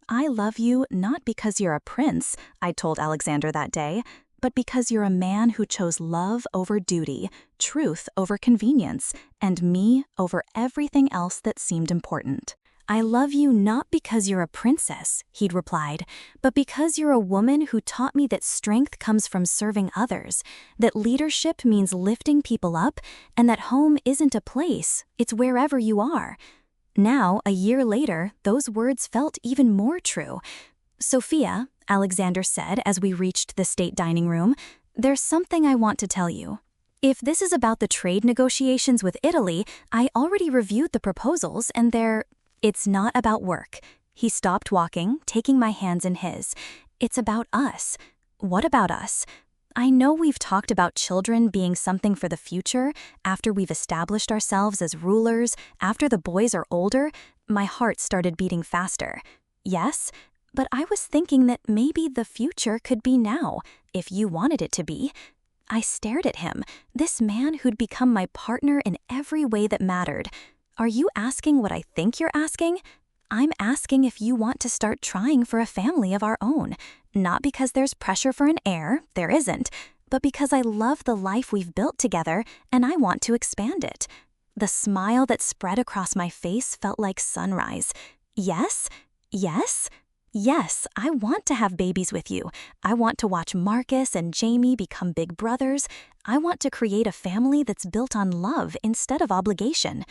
I love you not because you're a prince, I told Alexander that day, but because you're a man who chose love over duty, truth over convenience, and me over everything else that seemed important. I love you not because you're a princess, he'd replied, but because you're a woman who taught me that strength comes from serving others, that leadership means lifting people up, and that home isn't a place, it's wherever you are. Now, a year later, those words felt even more true. Sophia, Alexander said as we reached the state dining room, there's something I want to tell you. If this is about the trade negotiations with Italy, I already reviewed the proposals and it's not about work. He stopped walking, taking my hands in his. It's about us. What about us? I know we've talked about children being something for the future, after we've established ourselves as rulers, after the boys are older. My heart started beating faster. Yes, but I was thinking that maybe the future could be now, if you wanted it to be. I stared at him, this man who'd become my partner in every way that mattered. Are you asking what I think you're asking? I'm asking if you want to start trying for a family of our own, not because there's pressure for an heir, there isn't, but because I love the life we've built together and I want to expand it. The smile that spread across my face felt like sunrise. Yes, yes, yes, I want to have babies with you. I want to watch Marcus and Jamie become big brothers. I want to create a family that's built on love instead of obligation.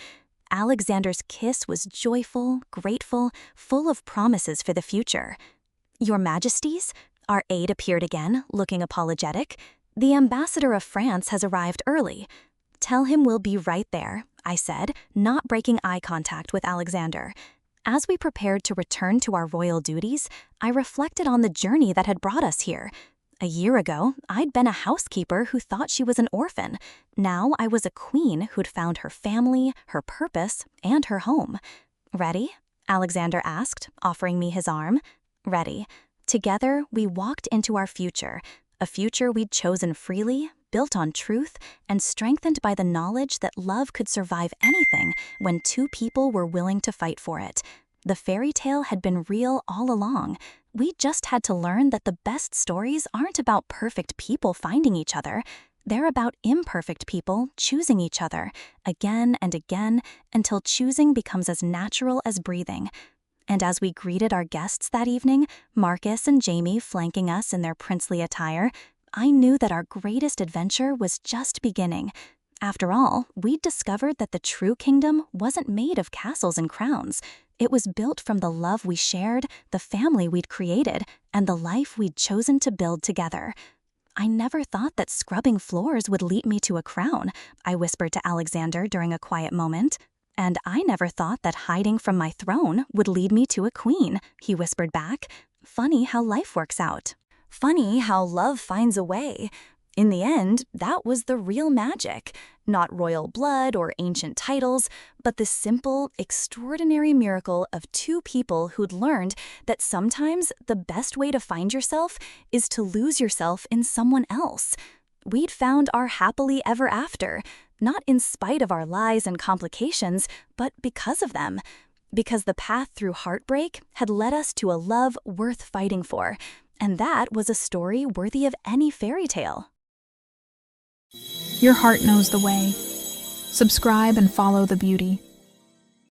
Alexander's kiss was joyful, grateful, full of promises for the future. Your Majesties, our aide appeared again, looking apologetic. The ambassador of France has arrived early. Tell him we'll be right there, I said, not breaking eye contact with Alexander. As we prepared to return to our royal duties, I reflected on the journey that had brought us here. A year ago, I'd been a housekeeper who thought she was an orphan. Now I was a queen who'd found her family, her purpose, and her home. Ready? Alexander asked, offering me his arm. Ready. Together, we walked into our future, a future we'd chosen freely, built on truth, and strengthened by the knowledge that love could survive anything when two people were willing to fight for it. The fairy tale had been real all along. We just had to learn that the best stories aren't about perfect people finding each other. They're about imperfect people choosing each other, again and again, until choosing becomes as natural as breathing. And as we greeted our guests that evening, Marcus and Jamie flanking us in their princely attire, I knew that our greatest adventure was just beginning. After all, we'd discovered that the true kingdom wasn't made of castles and crowns. It was built from the love we shared, the family we'd created, and the life we'd chosen to build together. I never thought that scrubbing floors would lead me to a crown, I whispered to Alexander during a quiet moment. And I never thought that hiding from my throne would lead me to a queen, he whispered back. Funny how life works out. Funny how love finds a way. In the end, that was the real magic. Not royal blood or ancient titles, but the simple, extraordinary miracle of two people who'd learned that sometimes the best way to find yourself is to lose yourself in someone else. we'd found our happily ever after, not in spite of our lies and complications, but because of them. Because the path through heartbreak had led us to a love worth fighting for, and that was a story worthy of any fairy tale. Your heart knows the way. Subscribe and follow the beauty.